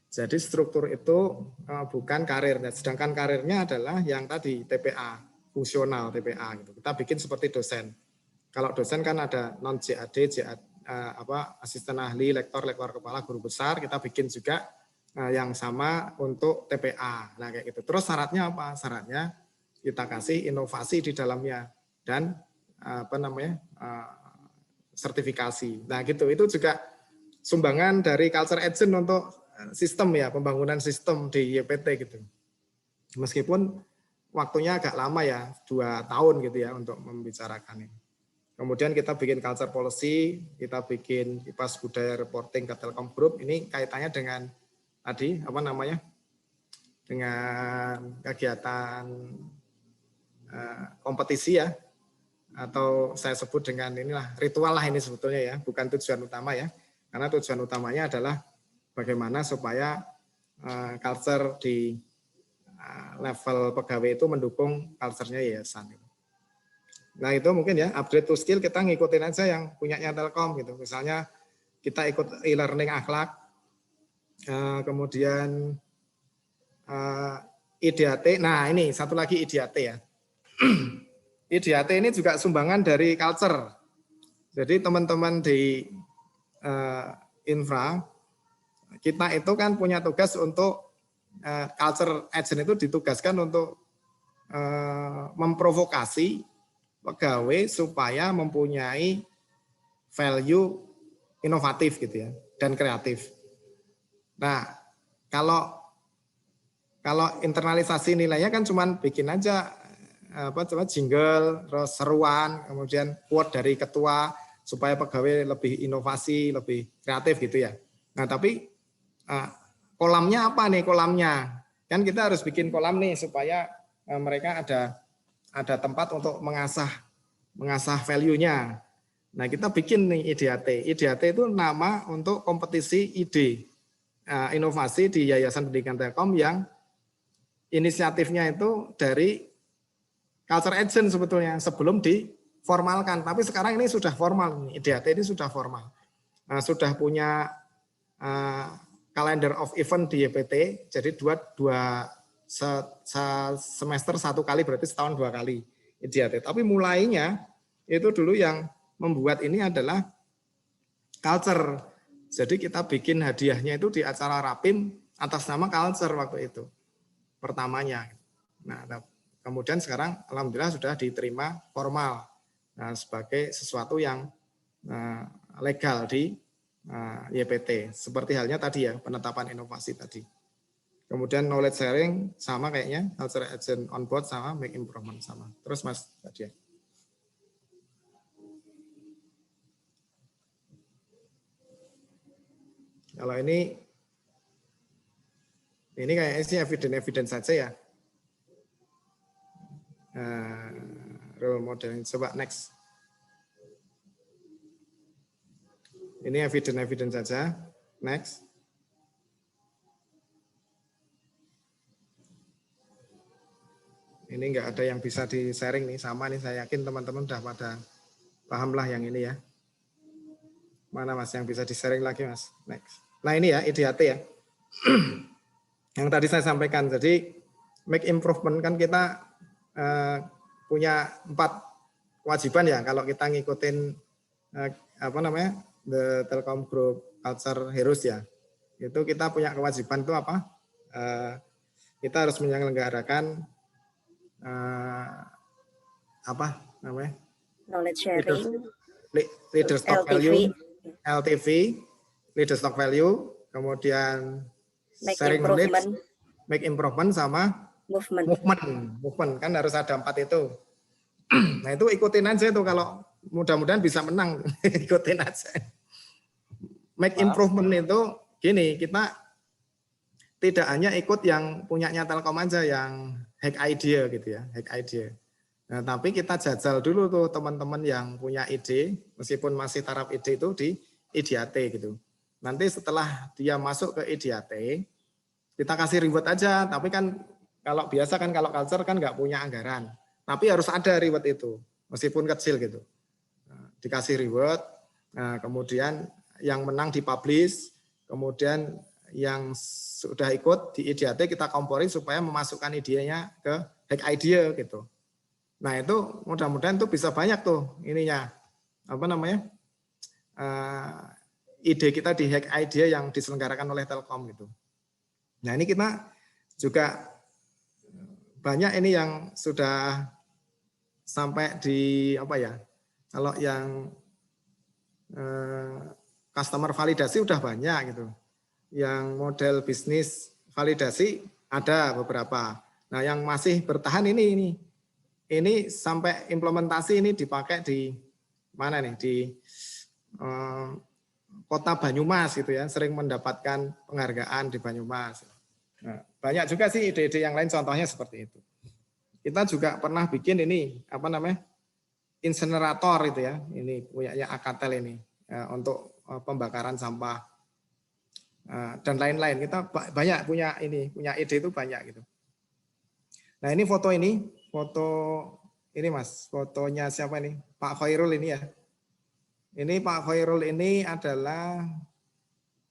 Jadi struktur itu bukan karir, sedangkan karirnya adalah yang tadi TPA, fungsional TPA gitu. Kita bikin seperti dosen. Kalau dosen kan ada non JAD, asisten ahli, lektor kepala, guru besar. Kita bikin juga yang sama untuk TPA. Nah kayak gitu. Terus syaratnya apa? Syaratnya kita kasih inovasi di dalamnya dan sertifikasi. Nah gitu. Itu juga sumbangan dari culture agent untuk sistem ya, pembangunan sistem di YPT gitu. Meskipun waktunya agak lama ya, 2 tahun gitu ya untuk membicarakan ini. Kemudian kita bikin culture policy, kita bikin kipas budaya reporting ke Telkom Group. Ini kaitannya dengan tadi apa namanya? Dengan kegiatan kompetisi ya, atau saya sebut dengan inilah ritual lah ini sebetulnya ya, bukan tujuan utama ya. Karena tujuan utamanya adalah bagaimana supaya culture di level pegawai itu mendukung culture-nya yayasan. Nah itu mungkin ya, upgrade to skill kita ngikutin aja yang punyanya Telkom gitu. Misalnya kita ikut e-learning akhlak, kemudian IDAT. Nah ini satu lagi IDAT ya. IDAT ini juga sumbangan dari culture. Jadi teman-teman di infra, kita itu kan punya tugas untuk culture agent itu ditugaskan untuk memprovokasi pegawai supaya mempunyai value inovatif gitu ya dan kreatif. Nah, kalau internalisasi nilainya kan cuman bikin aja coba jingle, terus seruan, kemudian quote dari ketua supaya pegawai lebih inovasi, lebih kreatif gitu ya. Nah, tapi kolamnya apa nih kolamnya? Kan kita harus bikin kolam nih supaya mereka ada tempat untuk mengasah value-nya. Nah, kita bikin nih IDAT. IDAT itu nama untuk kompetisi ide inovasi di Yayasan Pendidikan Telkom yang inisiatifnya itu dari culture agent sebetulnya sebelum diformalkan. Tapi sekarang ini sudah formal, IDAT ini sudah formal. Sudah punya calendar of event di YPT, jadi dua semester 1 kali, berarti setahun 2 kali IDAT. Tapi mulainya itu dulu yang membuat ini adalah culture. Jadi kita bikin hadiahnya itu di acara Rapim atas nama culture waktu itu pertamanya. Nah, kemudian sekarang alhamdulillah sudah diterima formal sebagai sesuatu yang legal di YPT. Seperti halnya tadi ya, penetapan inovasi tadi. Kemudian knowledge sharing sama kayaknya, culture agent on board sama make improvement sama. Terus Mas tadi ya. Kalau ini kayaknya sih evidence saja ya. Role model, coba next. Ini evidence saja. Next. Ini enggak ada yang bisa di-sharing nih, sama nih saya yakin teman-teman udah pada paham lah yang ini ya. Mana Mas yang bisa di-sharing lagi Mas? Next. Nah ini ya IDAT ya. Yang tadi saya sampaikan, jadi make improvement kan kita punya 4 kewajiban ya kalau kita ngikutin The Telkom Group Culture Heroes ya. Itu kita punya kewajiban itu apa? Kita harus menyelenggarakan knowledge sharing, leader stock value, LTV, leader stock value, kemudian make sharing improvement, knowledge, make improvement sama movement kan harus ada 4 itu. Nah itu ikutin aja itu kalau mudah-mudahan bisa menang ikutin aja. Make improvement itu gini, kita tidak hanya ikut yang punyanya Telkom aja yang hack idea gitu ya, hack idea. Nah, tapi kita jajal dulu tuh teman-teman yang punya ide, meskipun masih taraf ide itu di IDAT gitu. Nanti setelah dia masuk ke IDAT, kita kasih reward aja, tapi kan kalau biasa kan kalau culture kan nggak punya anggaran. Tapi harus ada reward itu, meskipun kecil gitu. Nah, dikasih reward, nah, kemudian yang menang dipublish, kemudian yang sudah ikut di IDAT kita kompori supaya memasukkan idenya ke hack idea gitu. Nah itu mudah-mudahan tuh bisa banyak tuh ininya, ide kita di hack idea yang diselenggarakan oleh Telkom gitu. Nah ini kita juga banyak ini yang sudah sampai di kalau yang customer validasi udah banyak gitu. yang model bisnis validasi ada beberapa. Nah, yang masih bertahan ini sampai implementasi ini dipakai di mana nih, di Kota Banyumas gitu ya, sering mendapatkan penghargaan di Banyumas. Nah, banyak juga sih ide-ide yang lain, contohnya seperti itu. Kita juga pernah bikin ini apa namanya, insenerator itu ya, ini punyanya Akatel ini untuk pembakaran sampah dan lain-lain. Kita banyak punya ide itu banyak gitu. Nah, ini foto ini Mas, fotonya siapa ini? Pak Khairul ini ya. Ini Pak Khairul ini adalah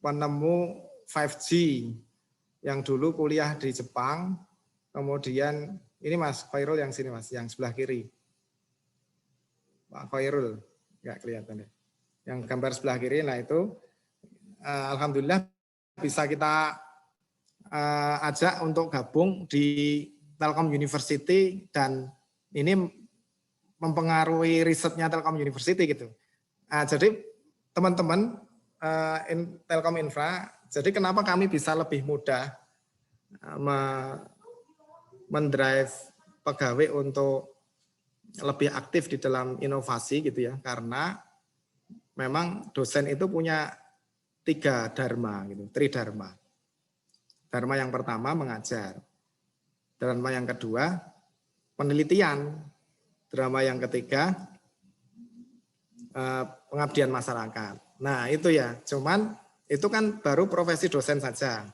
penemu 5G yang dulu kuliah di Jepang. Kemudian ini Mas Khairul yang sini Mas, yang sebelah kiri. Pak Khairul, nggak kelihatan ya. Yang gambar sebelah kiri, nah itu alhamdulillah bisa kita ajak untuk gabung di Telkom University, dan ini mempengaruhi risetnya Telkom University gitu. Jadi teman-teman Telkom Infra, jadi kenapa kami bisa lebih mudah mendrive pegawai untuk lebih aktif di dalam inovasi gitu ya, karena memang dosen itu punya 3 dharma gitu, tridharma. Dharma yang pertama mengajar, dharma yang kedua penelitian, dharma yang ketiga pengabdian masyarakat. Nah itu ya, cuman itu kan baru profesi dosen saja.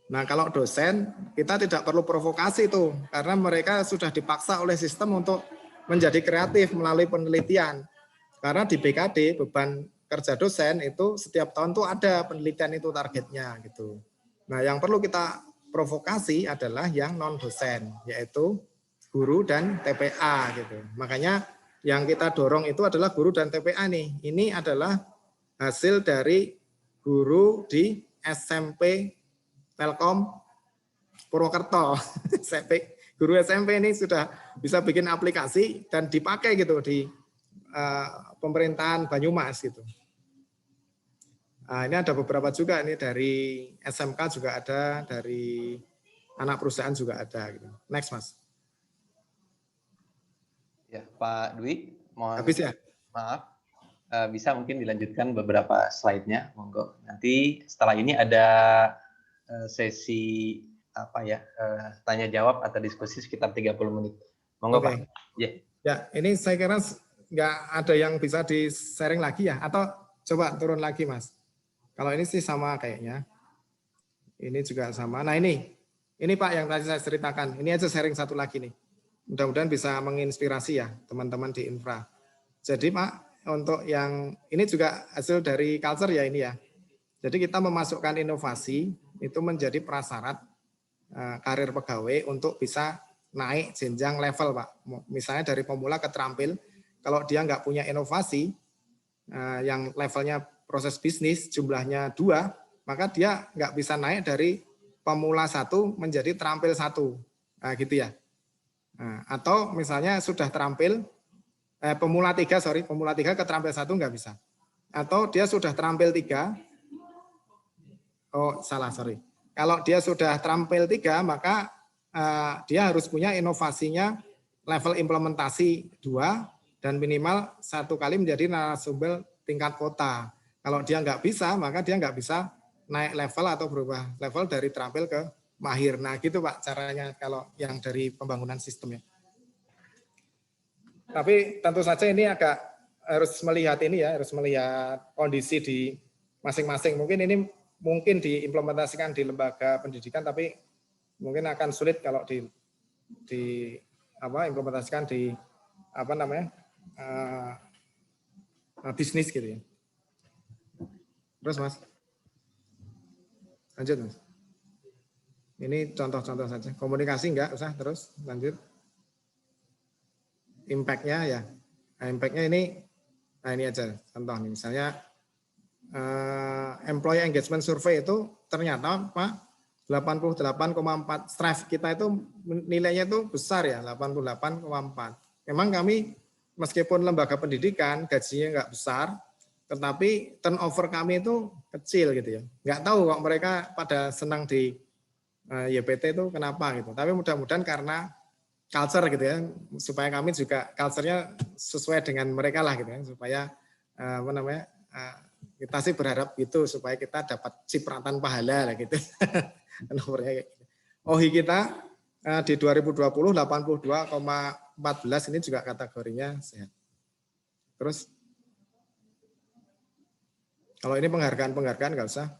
Nah kalau dosen kita tidak perlu provokasi tuh, karena mereka sudah dipaksa oleh sistem untuk menjadi kreatif melalui penelitian. Karena di BKD beban kerja dosen itu setiap tahun tuh ada penelitian itu targetnya gitu. Nah yang perlu kita provokasi adalah yang non dosen, yaitu guru dan TPA gitu. Makanya yang kita dorong itu adalah guru dan TPA nih. Ini adalah hasil dari guru di SMP Telkom Purwokerto. Guru SMP ini sudah bisa bikin aplikasi dan dipakai gitu di pemerintahan Banyumas gitu. Nah, ini ada beberapa juga, ini dari SMK juga ada, dari anak perusahaan juga ada gitu. Next Mas. Ya, Pak Dwi, mohon Habis ya? maaf, bisa mungkin dilanjutkan beberapa slide-nya, monggo. Nanti setelah ini ada sesi apa ya, tanya jawab atau diskusi sekitar 30 menit. Monggo Pak. Ya, ini saya kira nggak ada yang bisa di-sharing lagi ya, atau coba turun lagi Mas. Kalau ini sih sama kayaknya. Ini juga sama. Nah ini Pak yang tadi saya ceritakan. Ini aja sharing satu lagi nih. Mudah-mudahan bisa menginspirasi ya teman-teman di infra. Jadi Pak, untuk yang ini juga hasil dari culture ya ini ya. Jadi kita memasukkan inovasi itu menjadi prasyarat karir pegawai untuk bisa naik jenjang level Pak. Misalnya dari pemula ke terampil, kalau dia nggak punya inovasi yang levelnya proses bisnis jumlahnya 2, maka dia nggak bisa naik dari pemula 1 menjadi terampil 1. Nah, gitu ya. Nah, atau misalnya sudah terampil pemula 3 ke terampil 1 nggak bisa. Atau dia sudah terampil 3. Kalau dia sudah terampil 3, maka dia harus punya inovasinya level implementasi 2 dan minimal 1 kali menjadi narasumber tingkat kota. Kalau dia nggak bisa, maka dia nggak bisa naik level atau berubah level dari terampil ke mahir. Nah gitu Pak caranya kalau yang dari pembangunan sistemnya. Tapi tentu saja ini agak harus melihat ini ya, harus melihat kondisi di masing-masing. Mungkin diimplementasikan di lembaga pendidikan, tapi mungkin akan sulit kalau implementasikan di bisnis gitu ya. Terus Mas, lanjut Mas. Ini contoh-contoh saja. Komunikasi enggak usah, terus lanjut. Impact-nya ya. Nah, impact-nya ini aja contoh nih. Misalnya employee engagement survey itu ternyata Pak 88,4 strive kita itu nilainya itu besar ya, 88,4. Memang kami meskipun lembaga pendidikan gajinya enggak besar, tetapi turnover kami itu kecil gitu ya. Nggak tahu kok mereka pada senang di YPT itu kenapa gitu. Tapi mudah-mudahan karena culture gitu ya, supaya kami juga culture-nya sesuai dengan mereka lah gitu ya, supaya apa namanya, kita sih berharap gitu supaya kita dapat cipratan pahala lah gitu. Nomornya kayak gitu. OHI kita di 2020 82,14 ini juga kategorinya sehat. Terus kalau ini penghargaan nggak usah.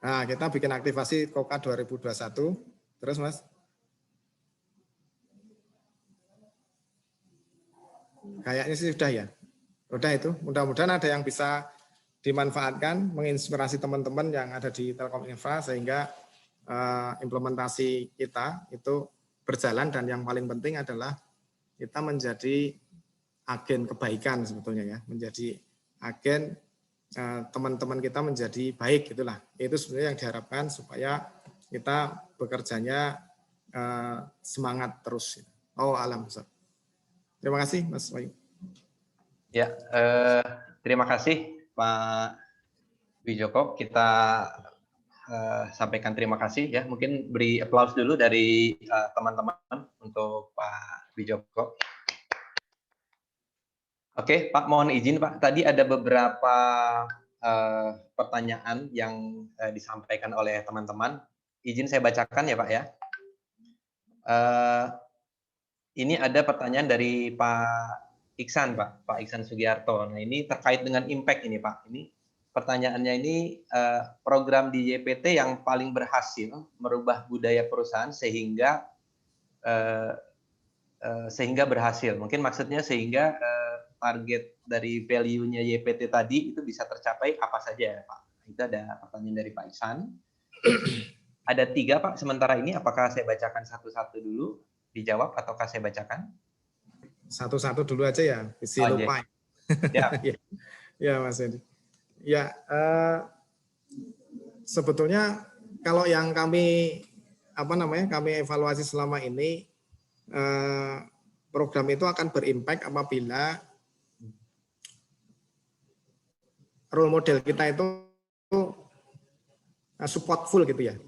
Nah, kita bikin aktivasi KOKA 2021. Terus Mas. Kayaknya sih sudah ya. Udah itu. Mudah-mudahan ada yang bisa dimanfaatkan, menginspirasi teman-teman yang ada di Telkom Infra sehingga implementasi kita itu berjalan, dan yang paling penting adalah kita menjadi agen kebaikan sebetulnya ya, menjadi agen teman-teman kita menjadi baik gitulah. Itu sebenarnya yang diharapkan supaya kita bekerjanya semangat terus. Oh alam. Terima kasih Mas Wahyu. Ya, terima kasih Pak Wijoko. Kita sampaikan terima kasih ya. Mungkin beri aplaus dulu dari teman-teman untuk Pak Wijoko. Oke, Pak, mohon izin Pak. Tadi ada beberapa pertanyaan yang disampaikan oleh teman-teman. Izin saya bacakan ya Pak ya. Ini ada pertanyaan dari Pak Iksan, Pak Iksan Sugiarto. Nah, ini terkait dengan impact ini, Pak. Ini pertanyaannya ini program di YPT yang paling berhasil merubah budaya perusahaan sehingga berhasil. Mungkin maksudnya sehingga target dari value-nya YPT tadi itu bisa tercapai apa saja, Pak? Itu ada pertanyaan dari Pak Iksan. Ada 3, Pak. Sementara ini apakah saya bacakan satu-satu dulu? Dijawab ataukah saya bacakan? Satu-satu dulu aja ya, isi lupa. Ya. Ya Mas Edi. Ya, sebetulnya kalau yang kami kami evaluasi selama ini, program itu akan berimpact apabila role model kita itu support full gitu ya.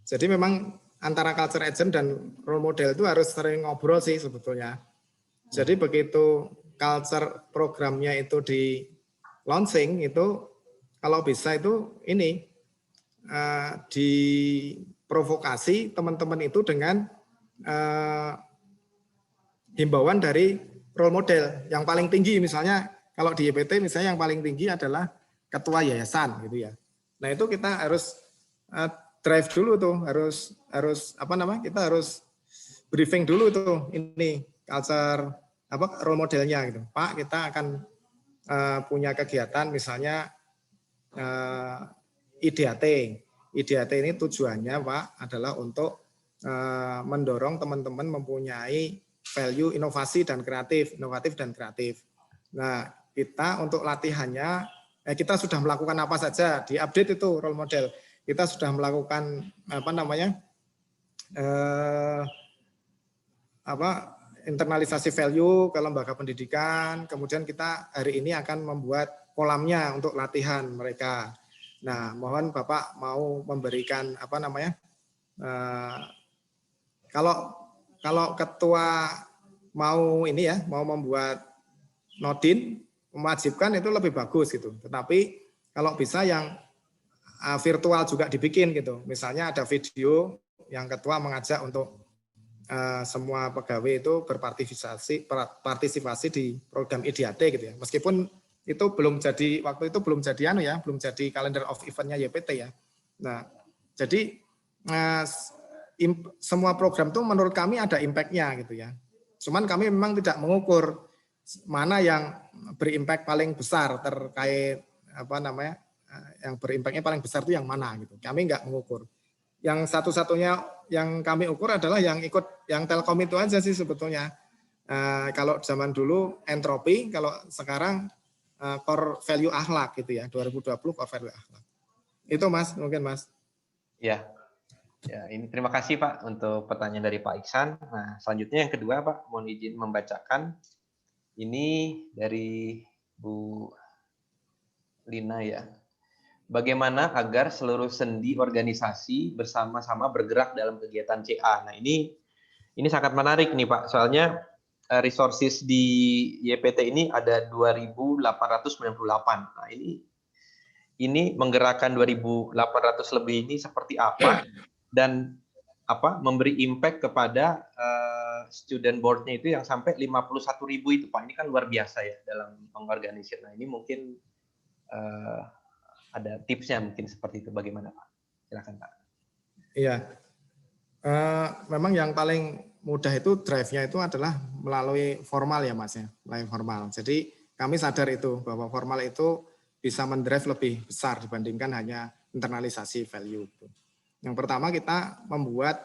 Jadi memang antara culture agent dan role model itu harus sering ngobrol sih sebetulnya. Jadi begitu culture programnya itu di launching itu, kalau bisa itu ini diprovokasi teman-teman itu dengan himbauan dari role model yang paling tinggi. Misalnya kalau di YPT misalnya yang paling tinggi adalah ketua yayasan gitu ya. Nah itu kita harus drive dulu tuh, kita harus briefing dulu tuh ini culture role modelnya gitu. Pak, kita akan punya kegiatan misalnya IDAT. IDAT ini tujuannya Pak adalah untuk mendorong teman-teman mempunyai value inovatif dan kreatif. Nah, kita untuk latihannya kita sudah melakukan apa saja, diupdate itu role model. Kita sudah melakukan internalisasi value ke lembaga pendidikan. Kemudian kita hari ini akan membuat kolamnya untuk latihan mereka. Nah, mohon Bapak mau memberikan kalau ketua mau mau membuat nodin, mewajibkan itu lebih bagus gitu. Tetapi kalau bisa yang virtual juga dibikin gitu. Misalnya ada video yang ketua mengajak untuk semua pegawai itu berpartisipasi di program IDAT gitu ya. Meskipun itu belum jadi belum jadi calendar of event-nya YPT ya. Nah, jadi semua program itu menurut kami ada impact-nya gitu ya. Cuman kami memang tidak mengukur mana yang berimpact paling besar terkait yang berimpaknya paling besar itu yang mana gitu. Kami nggak mengukur. Yang satu-satunya yang kami ukur adalah yang ikut yang Telkom itu aja sih sebetulnya. Kalau zaman dulu entropi, kalau sekarang core value akhlak gitu ya. 2020 core value akhlak. Itu Mas, mungkin Mas. Ya. Ya, ini terima kasih Pak untuk pertanyaan dari Pak Iksan. Nah, selanjutnya yang kedua Pak, mohon izin membacakan. Ini dari Bu Lina ya. Bagaimana agar seluruh sendi organisasi bersama-sama bergerak dalam kegiatan CA. Nah, ini sangat menarik nih Pak. Soalnya resources di YPT ini ada 2.898. Nah, ini menggerakkan 2.800 lebih ini seperti apa dan memberi impact kepada student board-nya itu yang sampai 51.000 itu Pak. Ini kan luar biasa ya dalam mengorganisir. Nah, ini mungkin ada tipsnya mungkin seperti itu, bagaimana Pak? Silakan Pak. Iya, memang yang paling mudah itu drive-nya itu adalah melalui formal ya Mas ya, melalui formal. Jadi kami sadar itu bahwa formal itu bisa mendrive lebih besar dibandingkan hanya internalisasi value. Yang pertama kita membuat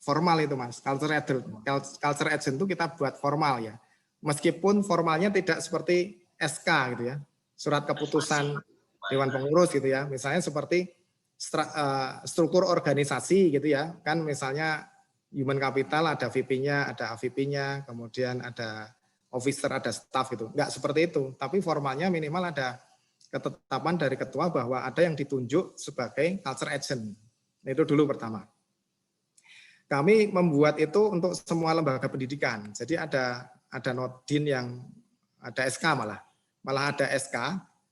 formal itu Mas, culture agent itu kita buat formal ya. Meskipun formalnya tidak seperti SK gitu ya, surat keputusan Dewan Pengurus gitu ya, misalnya seperti struktur organisasi gitu ya, kan misalnya human capital ada VP-nya, ada AVP-nya, kemudian ada officer, ada staff gitu. Enggak seperti itu, tapi formalnya minimal ada ketetapan dari ketua bahwa ada yang ditunjuk sebagai culture agent. Itu dulu pertama. Kami membuat itu untuk semua lembaga pendidikan. Jadi ada nodin yang ada SK malah ada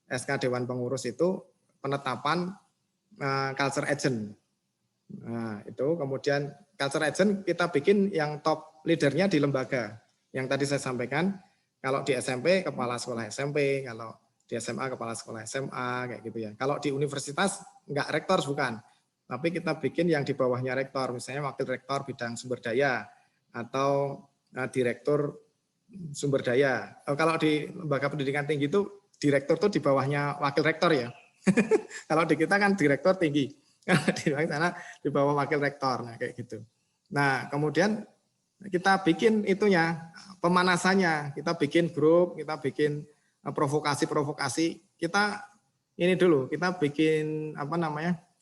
SK Dewan Pengurus itu penetapan culture agent. Nah, itu kemudian culture agent kita bikin yang top leadernya di lembaga. Yang tadi saya sampaikan, kalau di SMP kepala sekolah SMP, kalau di SMA kepala sekolah SMA kayak gitu ya. Kalau di universitas enggak rektor bukan, tapi kita bikin yang di bawahnya rektor, misalnya wakil rektor bidang sumber daya atau direktur sumber daya. Kalau di lembaga pendidikan tinggi itu direktur tuh di bawahnya wakil rektor ya. Kalau di kita kan direktur tinggi, di sana di bawah wakil rektor, nah kayak gitu. Nah kemudian kita bikin itunya pemanasannya, kita bikin grup, kita bikin provokasi-provokasi. Kita ini dulu, kita bikin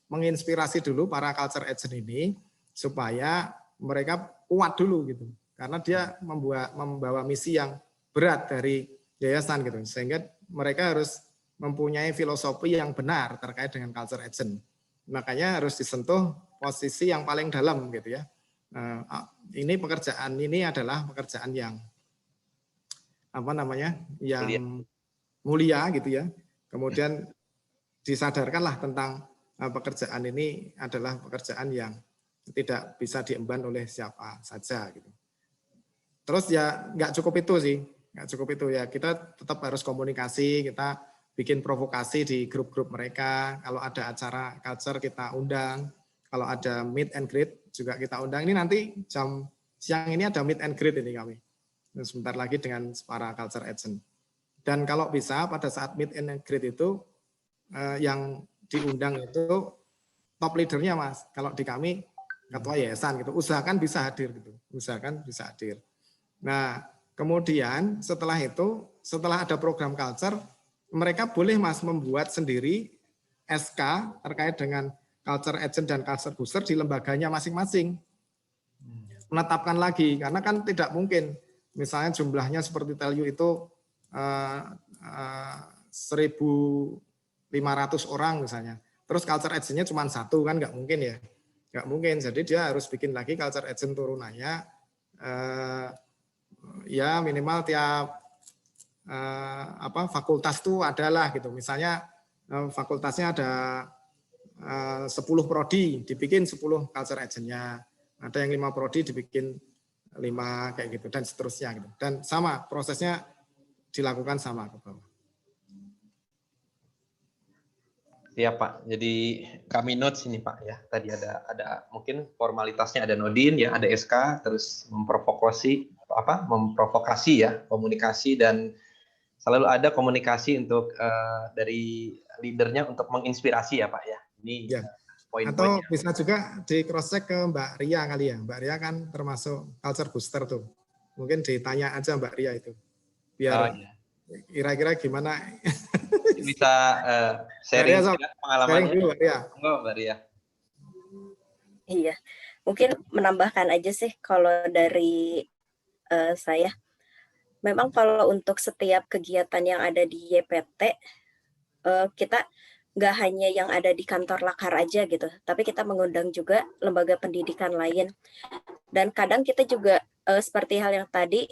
menginspirasi dulu para culture agent ini supaya mereka kuat dulu gitu, karena dia membawa misi yang berat dari yayasan gitu, sehingga mereka harus mempunyai filosofi yang benar terkait dengan culture agent. Makanya harus disentuh posisi yang paling dalam gitu ya. Ini pekerjaan ini adalah pekerjaan yang yang mulia gitu ya. Kemudian disadarkanlah tentang pekerjaan ini adalah pekerjaan yang tidak bisa diemban oleh siapa saja gitu. Terus ya nggak cukup itu sih, nggak cukup itu ya, kita tetap harus komunikasi, kita bikin provokasi di grup-grup mereka. Kalau ada acara culture kita undang, kalau ada meet and greet juga kita undang. Ini nanti jam siang ini ada meet and greet ini kami. Sebentar lagi dengan para culture agent. Dan kalau bisa pada saat meet and greet itu yang diundang itu top leadernya Mas. Kalau di kami ketua yayasan gitu, usahakan bisa hadir gitu. Usahakan bisa hadir. Nah, kemudian setelah itu, setelah ada program culture, mereka boleh Mas membuat sendiri SK terkait dengan culture agent dan culture booster di lembaganya masing-masing. Menetapkan lagi, karena kan tidak mungkin misalnya jumlahnya seperti Telyu itu 1.500 orang misalnya. Terus culture agent-nya cuma satu kan nggak mungkin ya. Nggak mungkin, jadi dia harus bikin lagi culture agent turunannya ya minimal tiap fakultas tuh adalah gitu. Misalnya fakultasnya ada 10 prodi, dibikin 10 culture agent-nya. Ada yang 5 prodi dibikin 5 kayak gitu dan seterusnya gitu. Dan sama prosesnya dilakukan sama ke bawah. Iya Pak, jadi kami notes ini Pak ya. Tadi ada mungkin formalitasnya ada nodin ya, ada SK, terus memprovokasi ya, komunikasi, dan selalu ada komunikasi untuk dari leadernya untuk menginspirasi ya Pak ya. Ini ya. poin-poinnya. Atau bisa juga di cross check ke Mbak Ria kali ya. Mbak Ria kan termasuk culture booster tuh. Mungkin ditanya aja Mbak Ria itu. Biar kira-kira gimana. Bisa sharing pengalamannya. Sharing dulu Mbak Ria. Enggak Mbak Ria. Iya, mungkin menambahkan aja sih kalau dari saya. Memang kalau untuk setiap kegiatan yang ada di YPT, kita nggak hanya yang ada di kantor Lakar aja gitu, tapi kita mengundang juga lembaga pendidikan lain. Dan kadang kita juga seperti hal yang tadi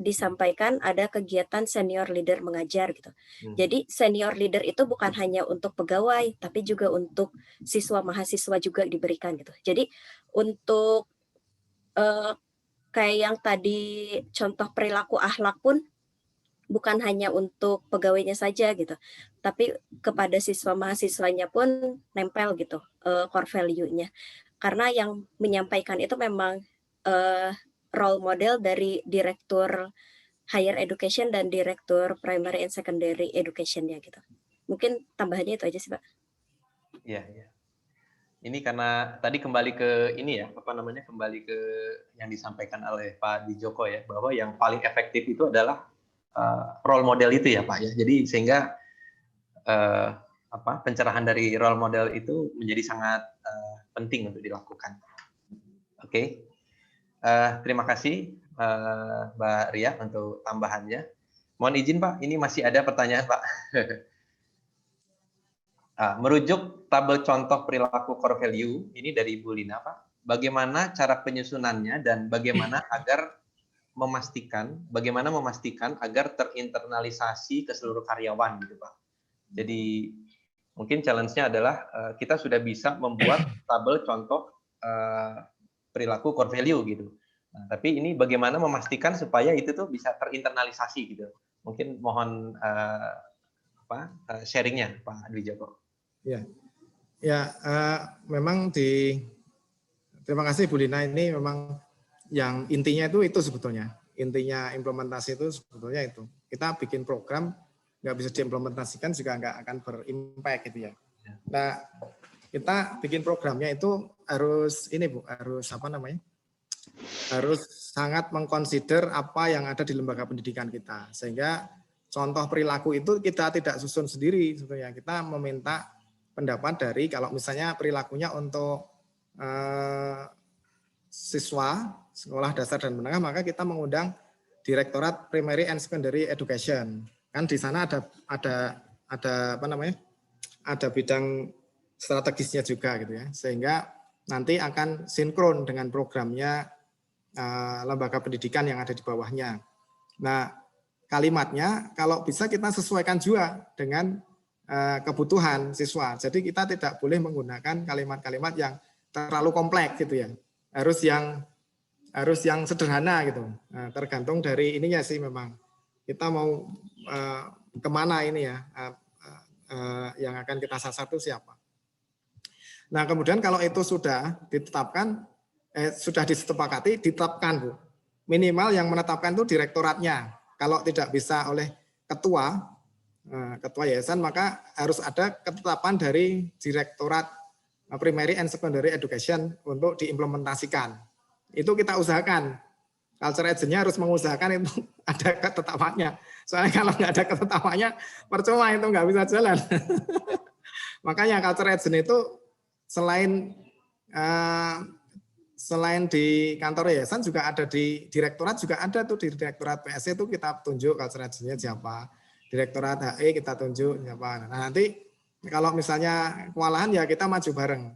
disampaikan, ada kegiatan senior leader mengajar gitu. Jadi senior leader itu bukan hanya untuk pegawai, tapi juga untuk siswa mahasiswa juga diberikan gitu. Jadi untuk kayak yang tadi contoh perilaku akhlak pun bukan hanya untuk pegawainya saja gitu, tapi kepada siswa mahasiswanya pun nempel gitu core value-nya. Karena yang menyampaikan itu memang role model dari direktur higher education dan direktur primary and secondary education-nya gitu. Mungkin tambahannya itu aja sih, Pak. Iya, iya. Ini karena tadi kembali ke ini ya, kembali ke yang disampaikan oleh Pak Dijoko ya, bahwa yang paling efektif itu adalah role model itu ya Pak ya. Jadi sehingga pencerahan dari role model itu menjadi sangat penting untuk dilakukan. Oke. Terima kasih Mbak Ria untuk tambahannya. Mohon izin Pak, ini masih ada pertanyaan Pak. Merujuk tabel contoh perilaku core value ini dari Bu Lina Pak. Bagaimana cara penyusunannya dan bagaimana memastikan agar terinternalisasi ke seluruh karyawan gitu Pak. Jadi mungkin challenge-nya adalah kita sudah bisa membuat tabel contoh perilaku core value gitu. Nah, tapi ini bagaimana memastikan supaya itu tuh bisa terinternalisasi gitu. Mungkin mohon sharingnya Pak Dwi Joko. Ya, memang terima kasih Bu Lina, ini memang yang intinya itu sebetulnya. Intinya implementasi itu sebetulnya itu. Kita bikin program, nggak bisa diimplementasikan juga nggak akan berimpact gitu ya. Nah, kita bikin programnya itu harus harus sangat mengconsider apa yang ada di lembaga pendidikan kita. Sehingga contoh perilaku itu kita tidak susun sendiri sebetulnya. Kita meminta pendapat dari, kalau misalnya perilakunya untuk siswa sekolah dasar dan menengah, maka kita mengundang Direktorat Primary and Secondary Education. Kan di sana ada bidang strategisnya juga gitu ya, sehingga nanti akan sinkron dengan programnya lembaga pendidikan yang ada di bawahnya. Nah, kalimatnya kalau bisa kita sesuaikan juga dengan kebutuhan siswa. Jadi kita tidak boleh menggunakan kalimat-kalimat yang terlalu kompleks gitu ya. Harus yang sederhana gitu. Nah, tergantung dari ininya sih, memang kita mau kemana ini ya, yang akan kita sasar itu siapa. Nah, kemudian kalau itu sudah ditetapkan, sudah disepakati, ditetapkan Bu. Minimal yang menetapkan itu direktoratnya. Kalau tidak bisa oleh ketua yayasan, maka harus ada ketetapan dari Direktorat Primary and Secondary Education untuk diimplementasikan. Itu kita usahakan. Culture agent-nya harus mengusahakan itu ada ketetapannya. Soalnya kalau nggak ada ketetapannya, percuma, itu nggak bisa jalan. Makanya culture agent itu selain di kantor yayasan juga ada di direktorat, juga ada tuh di Direktorat PSC itu kita tunjuk culture agent-nya siapa. Direktorat HE kita tunjuk siapa. Nah, nanti kalau misalnya kewalahan ya kita maju bareng.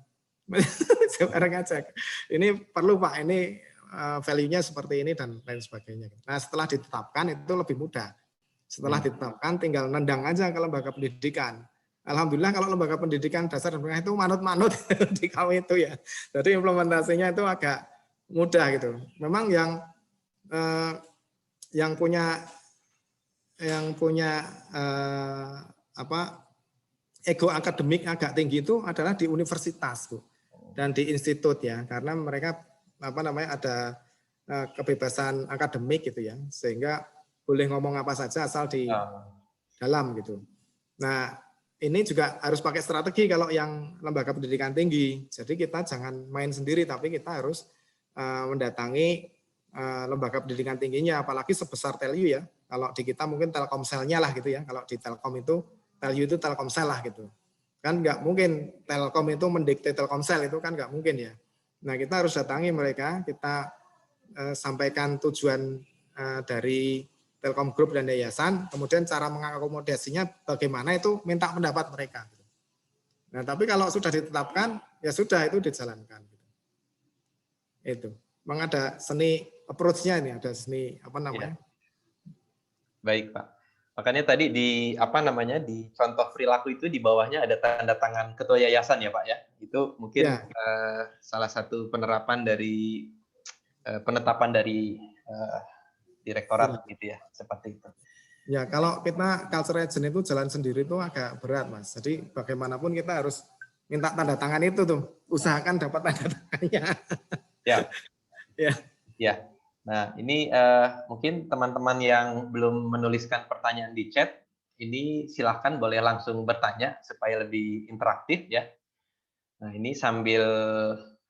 Bareng aja. Ini perlu Pak, ini value-nya seperti ini dan lain sebagainya. Nah, setelah ditetapkan itu lebih mudah. Setelah ditetapkan tinggal nendang aja ke lembaga pendidikan. Alhamdulillah kalau lembaga pendidikan dasar dan menengah itu manut-manut di kami itu ya. Jadi implementasinya itu agak mudah gitu. Memang yang punya ego akademik agak tinggi itu adalah di universitas Bu, dan di institut ya, karena mereka ada kebebasan akademik gitu ya, sehingga boleh ngomong apa saja asal di dalam gitu. Nah, ini juga harus pakai strategi kalau yang lembaga pendidikan tinggi. Jadi kita jangan main sendiri, tapi kita harus mendatangi lembaga pendidikan tingginya, apalagi sebesar Telyu ya. Kalau di kita mungkin Telkomselnya lah gitu ya. Kalau di Telkom itu Telyu itu Telkomsel lah gitu. Kan nggak mungkin Telkom itu mendikte Telkomsel, itu kan nggak mungkin ya. Nah, kita harus datangi mereka, kita sampaikan tujuan dari Telkom Group dan yayasan, kemudian cara mengakomodasinya bagaimana itu minta pendapat mereka. Nah, tapi kalau sudah ditetapkan, ya sudah itu dijalankan. Itu. Memang ada seni approach-nya ini, ada seni apa namanya? Baik, Pak. Makanya tadi di contoh perilaku itu di bawahnya ada tanda tangan ketua yayasan ya, Pak ya. Itu mungkin salah satu penerapan dari penetapan dari direktorat gitu ya, seperti itu. Ya, kalau kita culture agent itu jalan sendiri itu agak berat, Mas. Jadi bagaimanapun kita harus minta tanda tangan itu tuh, usahakan dapat tanda tangannya. Ya. Ya. Ya. Nah, ini mungkin teman-teman yang belum menuliskan pertanyaan di chat, ini silahkan boleh langsung bertanya supaya lebih interaktif ya. Nah, ini sambil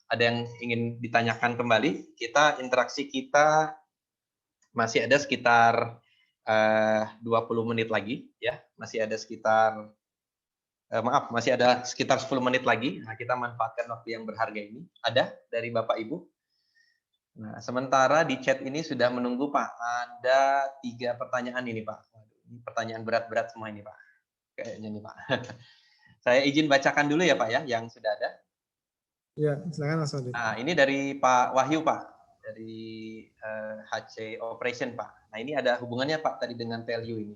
ada yang ingin ditanyakan kembali, interaksi kita masih ada sekitar 20 menit lagi ya, masih ada sekitar masih ada sekitar 10 menit lagi. Nah, kita manfaatkan waktu yang berharga ini. Ada dari Bapak Ibu? Nah, sementara di chat ini sudah menunggu Pak, ada 3 pertanyaan ini Pak. Ini pertanyaan berat-berat semua ini Pak. Kayaknya nih Pak. Saya izin bacakan dulu ya Pak ya, yang sudah ada. Ya, silakan Mas Wadi. Nah, ini dari Pak Wahyu Pak, dari HC Operation Pak. Nah, ini ada hubungannya Pak tadi dengan value ini.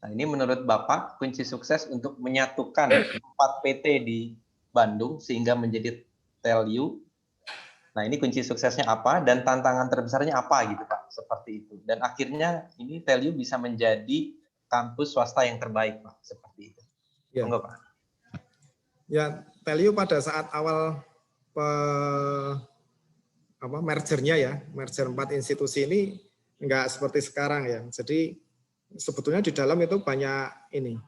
Nah, ini menurut Bapak kunci sukses untuk menyatukan 4 PT di Bandung sehingga menjadi value. Nah, ini kunci suksesnya apa dan tantangan terbesarnya apa gitu Pak, seperti itu. Dan akhirnya ini value bisa menjadi kampus swasta yang terbaik Pak, seperti itu. Ya. Monggo Pak. Ya, value pada saat awal mergernya ya, merger 4 institusi ini enggak seperti sekarang ya. Jadi sebetulnya di dalam itu banyak ini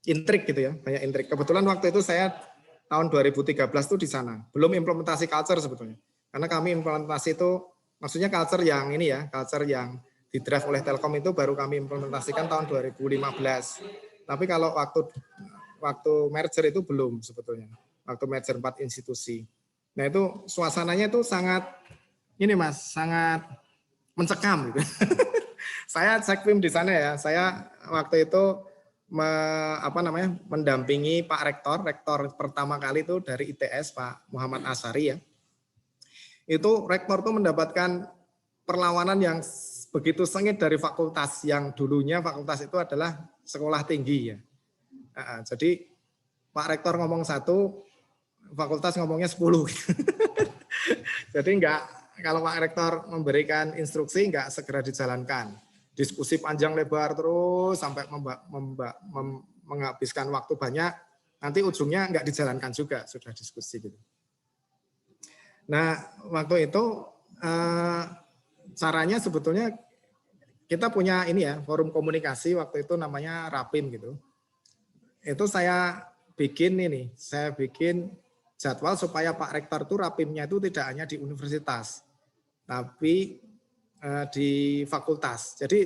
intrik gitu ya, banyak intrik. Kebetulan waktu itu saya tahun 2013 tuh di sana, belum implementasi culture sebetulnya. Karena kami implementasi itu, maksudnya culture yang ini ya, culture yang di drive oleh Telkom itu baru kami implementasikan tahun 2015. Tapi kalau waktu merger itu belum sebetulnya, waktu merger 4 institusi. Nah itu suasananya itu sangat, ini Mas, sangat mencekam gitu. Saya sekvim di sana ya, saya waktu itu mendampingi Pak Rektor pertama kali itu dari ITS Pak Muhammad Asari ya. Itu rektor tuh mendapatkan perlawanan yang begitu sengit dari fakultas yang dulunya fakultas itu adalah sekolah tinggi ya. Jadi Pak Rektor ngomong 1, fakultas ngomongnya 10. Jadi kalau Pak Rektor memberikan instruksi enggak segera dijalankan. Diskusi panjang lebar terus sampai menghabiskan waktu banyak, nanti ujungnya enggak dijalankan juga, sudah diskusi gitu. Nah, waktu itu caranya sebetulnya kita punya ini ya, forum komunikasi waktu itu namanya Rapim gitu. Itu saya bikin jadwal supaya Pak Rektor itu Rapimnya itu tidak hanya di universitas, tapi di fakultas. Jadi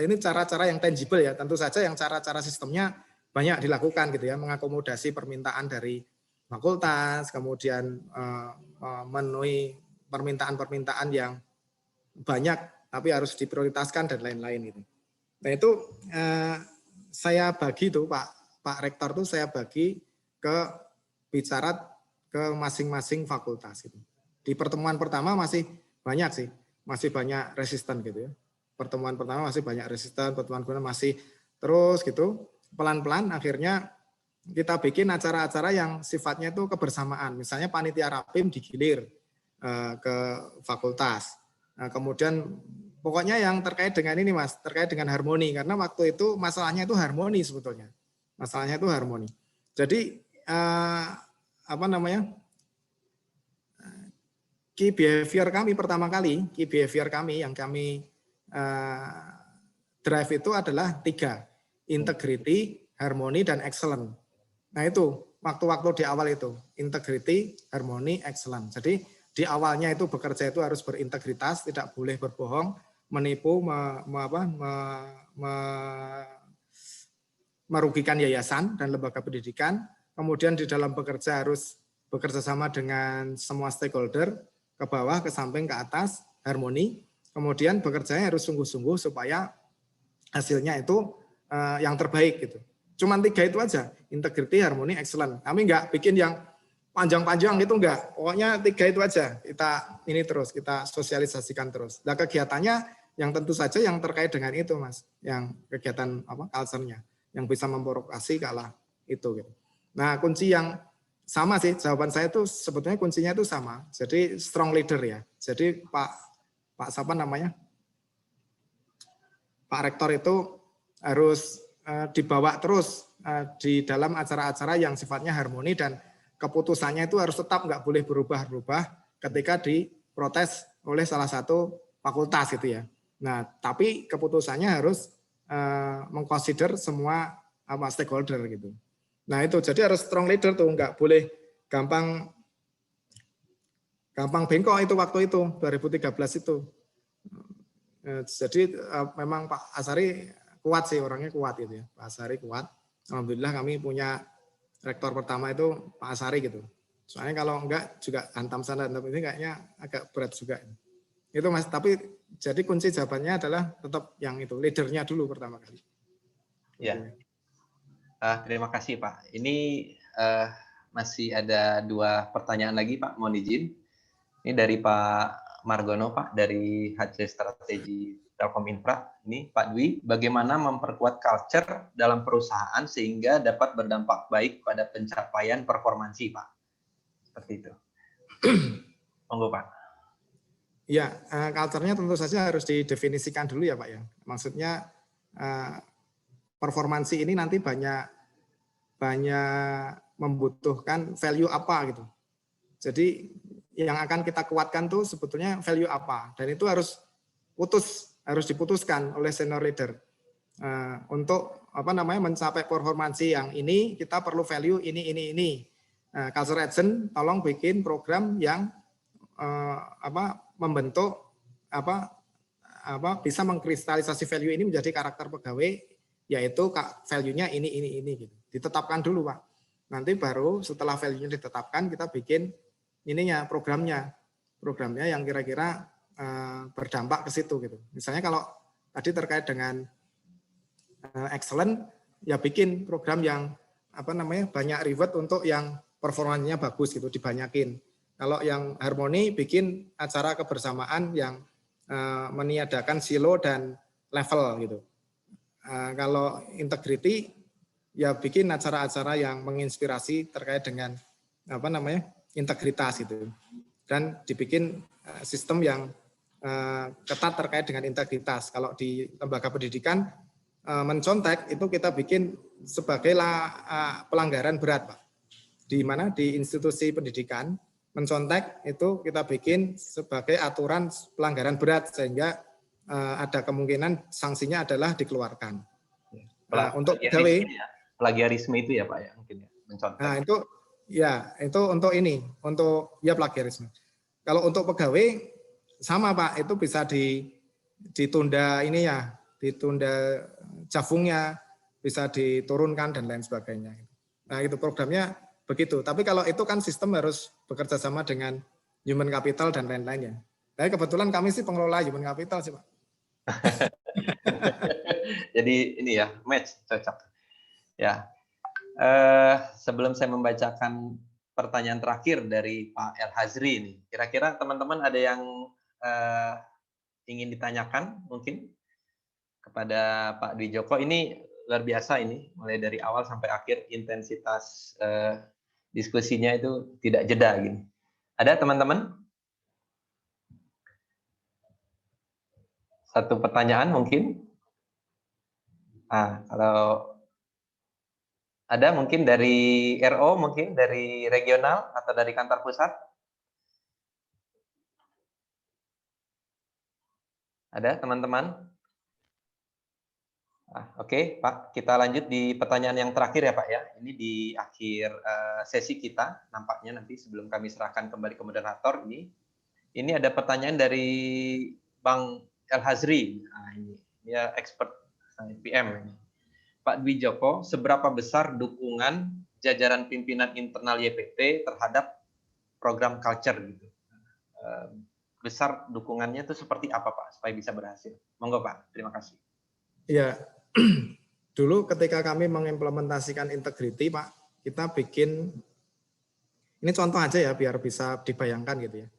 ini cara-cara yang tangible ya, tentu saja yang cara-cara sistemnya banyak dilakukan gitu ya, mengakomodasi permintaan dari fakultas, kemudian memenuhi permintaan-permintaan yang banyak tapi harus diprioritaskan dan lain-lain gitu. Nah itu saya bagi tuh Pak Rektor tuh saya bagi ke bicara ke masing-masing fakultas gitu. Di pertemuan pertama masih banyak sih, masih banyak resisten gitu ya. Pertemuan pertama masih banyak resisten, pertemuan kedua masih terus gitu. Pelan-pelan akhirnya kita bikin acara-acara yang sifatnya itu kebersamaan. Misalnya panitia Rapim digilir ke fakultas. Nah, kemudian pokoknya yang terkait dengan ini Mas, terkait dengan harmoni. Karena waktu itu masalahnya itu harmoni sebetulnya. Masalahnya itu harmoni. Jadi key behavior kami pertama kali, key behavior kami yang kami drive itu adalah 3, integrity, harmoni, dan excellent. Nah itu waktu-waktu di awal itu, integrity, harmoni, excellent. Jadi di awalnya itu bekerja itu harus berintegritas, tidak boleh berbohong, menipu, merugikan yayasan dan lembaga pendidikan. Kemudian di dalam bekerja harus bekerja sama dengan semua stakeholder. ke bawah, ke samping, ke atas, harmoni. Kemudian bekerjanya harus sungguh-sungguh supaya hasilnya itu yang terbaik gitu. Cuman 3 itu aja, integrity, harmoni, excellent. Kami nggak bikin yang panjang-panjang itu enggak. Pokoknya 3 itu aja. Kita sosialisasikan terus. Nah, kegiatannya yang tentu saja yang terkait dengan itu, Mas. Yang kegiatan culture-nya yang bisa memprovokasi kalah itu gitu. Nah, kunci yang sama sih, jawaban saya itu sebetulnya kuncinya itu sama. Jadi strong leader ya. Jadi Pak siapa namanya? Pak Rektor itu harus dibawa terus di dalam acara-acara yang sifatnya harmoni, dan keputusannya itu harus tetap nggak boleh berubah-ubah ketika diprotes oleh salah satu fakultas gitu ya. Nah, tapi keputusannya harus mengconsider semua stakeholder gitu. Nah itu jadi harus strong leader tuh, nggak boleh gampang bengkok itu waktu itu 2013 itu. Jadi memang Pak Asari kuat sih, orangnya kuat gitu ya. Pak Asari kuat. Alhamdulillah kami punya rektor pertama itu Pak Asari gitu. Soalnya kalau enggak juga hantam sana, tapi ini kayaknya agak berat juga. Itu Mas, tapi jadi kunci jawabannya adalah tetap yang itu, leadernya dulu pertama kali. Ya. Terima kasih Pak. Ini masih ada 2 pertanyaan lagi Pak, mohon izin. Ini dari Pak Margono Pak, dari HC Strategi Telkom Infra. Ini Pak Dwi, bagaimana memperkuat culture dalam perusahaan sehingga dapat berdampak baik pada pencapaian performansi Pak? Seperti itu. Monggo Pak. Ya, culture-nya tentu saja harus didefinisikan dulu ya Pak ya. Maksudnya performansi ini nanti banyak membutuhkan value apa gitu. Jadi yang akan kita kuatkan tuh sebetulnya value apa, dan itu harus diputuskan oleh senior leader untuk mencapai performansi yang ini kita perlu value ini. Culture Agent tolong bikin program yang membentuk bisa mengkristalisasi value ini menjadi karakter pegawai, yaitu value-nya ini gitu. Ditetapkan dulu Pak. Nanti baru setelah value-nya ditetapkan kita bikin programnya yang kira-kira berdampak ke situ gitu. Misalnya kalau tadi terkait dengan excellent, ya bikin program yang banyak reward untuk yang performanya bagus gitu, dibanyakin. Kalau yang harmoni, bikin acara kebersamaan yang meniadakan silo dan level gitu. Kalau integrity, ya bikin acara-acara yang menginspirasi terkait dengan integritas itu, dan dibikin sistem yang ketat terkait dengan integritas. Kalau di lembaga pendidikan mencontek itu kita bikin sebagai pelanggaran berat Pak. Di mana di institusi pendidikan mencontek itu kita bikin sebagai aturan pelanggaran berat, sehingga ada kemungkinan sanksinya adalah dikeluarkan. Untuk pegawai plagiarisme itu ya Pak ya, mungkin ya, mencontek. Nah itu untuk plagiarisme. Kalau untuk pegawai sama Pak, itu bisa ditunda ditunda jafungnya, bisa diturunkan dan lain sebagainya. Nah itu programnya begitu. Tapi kalau itu kan sistem harus bekerja sama dengan human capital dan lain-lainnya. Tapi kebetulan kami sih pengelola human capital sih Pak. Jadi ini ya, match, cocok. Ya. Sebelum saya membacakan pertanyaan terakhir dari Pak El Hazri ini, kira-kira teman-teman ada yang ingin ditanyakan mungkin kepada Pak Dwi Joko? Ini luar biasa ini, mulai dari awal sampai akhir intensitas diskusinya itu tidak jeda gini. Ada teman-teman? Satu pertanyaan mungkin? Kalau ada mungkin dari RO, mungkin dari regional atau dari kantor pusat? Ada teman-teman? Oke, Pak, kita lanjut di pertanyaan yang terakhir ya Pak ya. Ini di akhir sesi kita, nampaknya nanti sebelum kami serahkan kembali ke moderator ini. Ini ada pertanyaan dari Bang El Hazri. Ini dia expert PM ini. Pak Dwi Joko, seberapa besar dukungan jajaran pimpinan internal YPT terhadap program culture gitu? besar dukungannya itu seperti apa Pak supaya bisa berhasil? Monggo Pak, terima kasih. Ya, dulu ketika kami mengimplementasikan integrity Pak, kita bikin, ini contoh aja ya biar bisa dibayangkan gitu ya.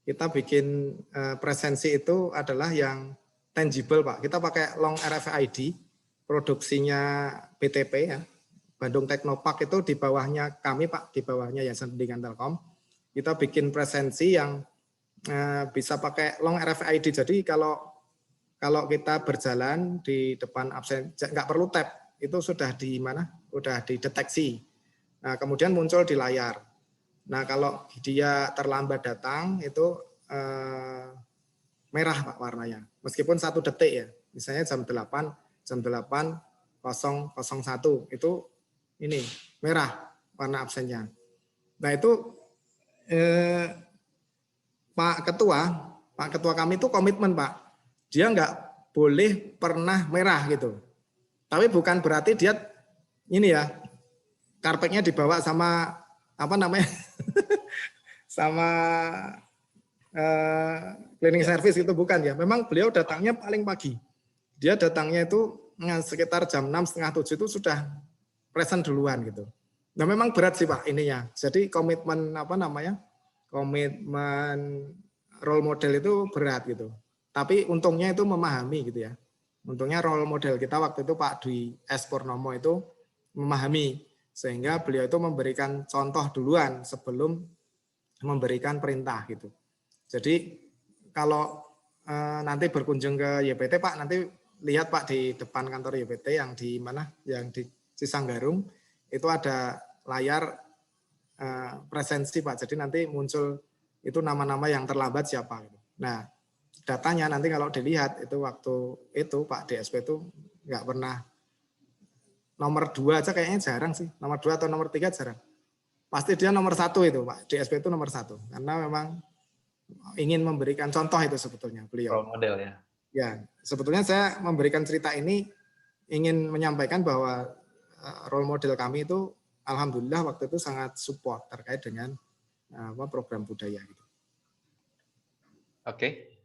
Kita bikin presensi itu adalah yang tangible Pak. Kita pakai long RFID, produksinya BTP ya, Bandung Teknopark itu di bawahnya kami Pak, di bawahnya Yayasan Pendidikan Telkom. Kita bikin presensi yang bisa pakai long RFID. Jadi kalau kita berjalan di depan absen, nggak perlu tap, itu sudah di mana? Sudah dideteksi. Nah, kemudian muncul di layar. Nah, kalau dia terlambat datang itu merah Pak warnanya. Meskipun 1 detik ya. Misalnya jam 8:01 itu ini merah warna absennya. Nah, itu Pak Ketua kami itu komitmen Pak. Dia nggak boleh pernah merah gitu. Tapi bukan berarti dia ini ya, karpetnya dibawa sama apa namanya, sama cleaning service itu bukan ya. Memang beliau datangnya paling pagi. Dia datangnya itu sekitar jam 6, setengah 7 itu sudah present duluan gitu. Nah memang berat sih Pak ininya. Jadi komitmen apa namanya, komitmen role model itu berat gitu. Tapi untungnya itu memahami gitu ya. Untungnya role model kita waktu itu Pak Dwi S. Purnomo itu memahami. Sehingga beliau itu memberikan contoh duluan sebelum memberikan perintah gitu. Jadi kalau nanti berkunjung ke YPT Pak, nanti lihat Pak di depan kantor YPT yang di mana? Yang di Cisanggarung itu ada layar presensi Pak. Jadi nanti muncul itu nama-nama yang terlambat siapa. Nah datanya nanti kalau dilihat itu waktu itu Pak DSP itu nggak pernah nomor 2 aja kayaknya jarang sih. Nomor 2 atau nomor 3 jarang. Pasti dia nomor 1 itu Pak. DSP itu nomor 1 karena memang ingin memberikan contoh itu sebetulnya beliau. Role model ya. Ya, sebetulnya saya memberikan cerita ini ingin menyampaikan bahwa role model kami itu alhamdulillah waktu itu sangat support terkait dengan program budaya gitu. Oke,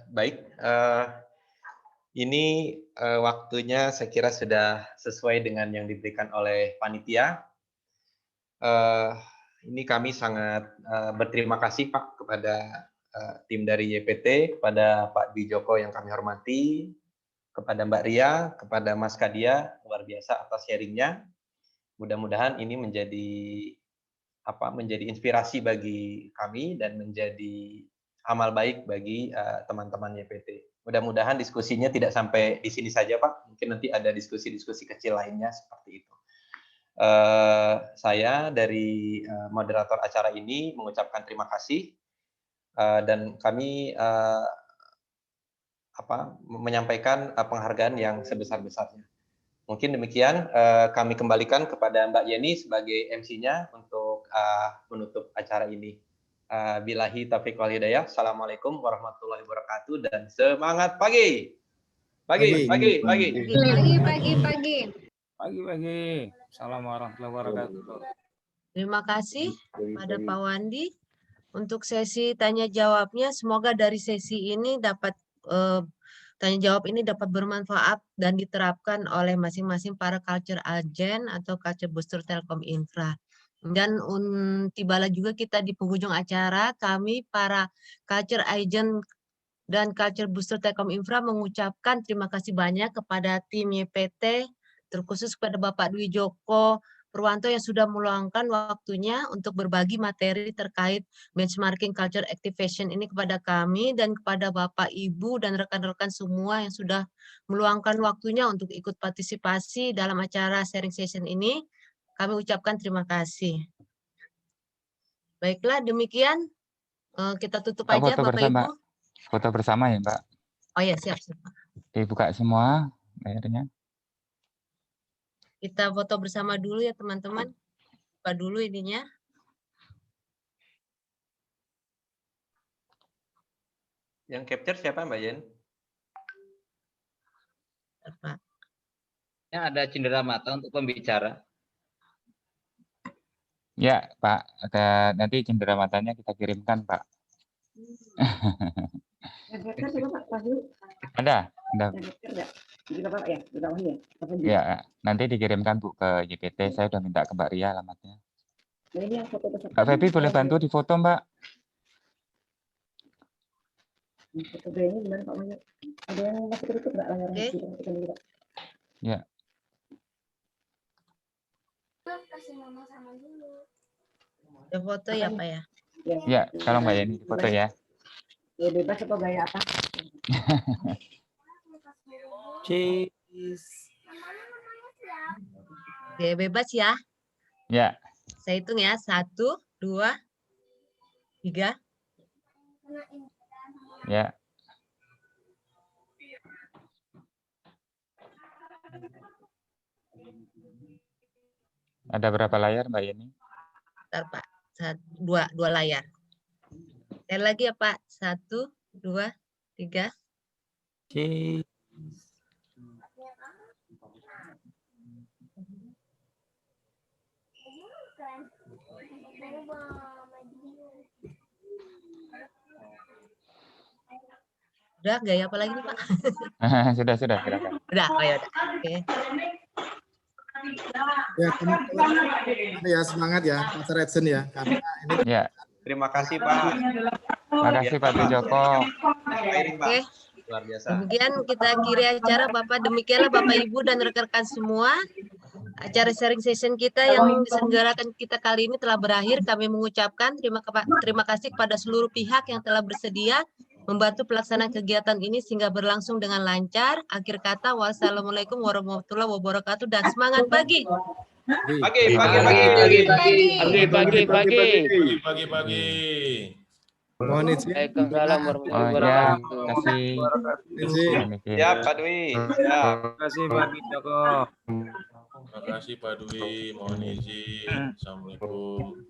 baik. Ini waktunya saya kira sudah sesuai dengan yang diberikan oleh panitia. Ini kami sangat berterima kasih Pak kepada tim dari YPT, kepada Pak Dwi Joko yang kami hormati, kepada Mbak Ria, kepada Mas Kadia, luar biasa atas sharingnya. Mudah-mudahan ini menjadi inspirasi bagi kami dan menjadi amal baik bagi teman-teman YPT. Mudah-mudahan diskusinya tidak sampai di sini saja Pak, mungkin nanti ada diskusi-diskusi kecil lainnya seperti itu. Saya dari moderator acara ini mengucapkan terima kasih dan kami menyampaikan penghargaan yang sebesar-besarnya. Mungkin demikian kami kembalikan kepada Mbak Yeni sebagai MC-nya untuk menutup acara ini. Billahi taufiq wal hidayah. Assalamualaikum warahmatullahi wabarakatuh dan semangat pagi. Pagi. Assalamualaikum warahmatullahi wabarakatuh. Terima kasih pada Pak Wandi untuk sesi tanya jawabnya. Semoga dari sesi ini dapat tanya jawab ini dapat bermanfaat dan diterapkan oleh masing-masing para culture agent atau culture booster Telkom Infra. Dan tibalah juga kita di penghujung acara, kami para culture agent dan culture booster Telkom Infra mengucapkan terima kasih banyak kepada tim YPT, terkhusus kepada Bapak Dwi Joko Purwanto yang sudah meluangkan waktunya untuk berbagi materi terkait benchmarking culture activation ini kepada kami dan kepada Bapak, Ibu, dan rekan-rekan semua yang sudah meluangkan waktunya untuk ikut partisipasi dalam acara sharing session ini. Kami ucapkan terima kasih. Baiklah, demikian kita tutup aja Bapak Ibu. Foto bersama ya Mbak. Oh ya, siap. Dibuka semua layarnya. Kita foto bersama dulu ya teman-teman. Buka dulu ininya. Yang capture siapa Mbak Yen? Apa? Ya, ada cendera mata untuk pembicara. Ya Pak, nanti cendera matanya kita kirimkan Pak. Yang hacker coba Pak, Pak Yu. Ada. Yang hacker enggak? Di bawah ya, di bawahnya ya. Apa Ya, nanti dikirimkan Bu ke YPT. Saya udah minta ke Mbak Ria alamatnya. Nah, ini yang foto peserta. Mbak Febi boleh bantu di foto, Mbak? Foto gayanya gimana Pak Wahyu? Ada yang masih tertutup enggak layarnya? Oke. Diperhatikan dulu, Pak. Ya. Ada foto ya Pak ya? Ya, kalau Mbak Yeni di foto ya. Ya bebas atau gaya apa? Oke, bebas ya. Ya. Saya hitung ya. 1, 2, 3. Ya. Ada berapa layar Mbak Yeni? Bentar Pak. 2 layar. Sekali lagi ya Pak. 1, 2, 3. Udah, gaya apa lagi nih Pak? Sudah, silakan. Udah, oh ya udah. Oke. Ya, ya semangat ya, Mas Redsen ya, karena ini Ya. Terima kasih Pak. Terima kasih Pak Joko. Baik, Pak. Oke. Luar biasa. Demikian kita akhiri acara Bapak. Demikianlah Bapak Ibu dan rekan-rekan semua. Acara sharing session kita yang diselenggarakan kita kali ini telah berakhir. Kami mengucapkan terima kasih kepada seluruh pihak yang telah bersedia membantu pelaksanaan kegiatan ini sehingga berlangsung dengan lancar. Akhir kata, wassalamualaikum warahmatullahi wabarakatuh dan semangat pagi. Pagi. mohon izin. Waalaikumsalam warahmatullahi Oh ya, wabarakatuh. terima kasih. Izin. Siap Pak Dwi. Siap. Terima kasih Pak Dwi. Mohon izin. Assalamualaikum.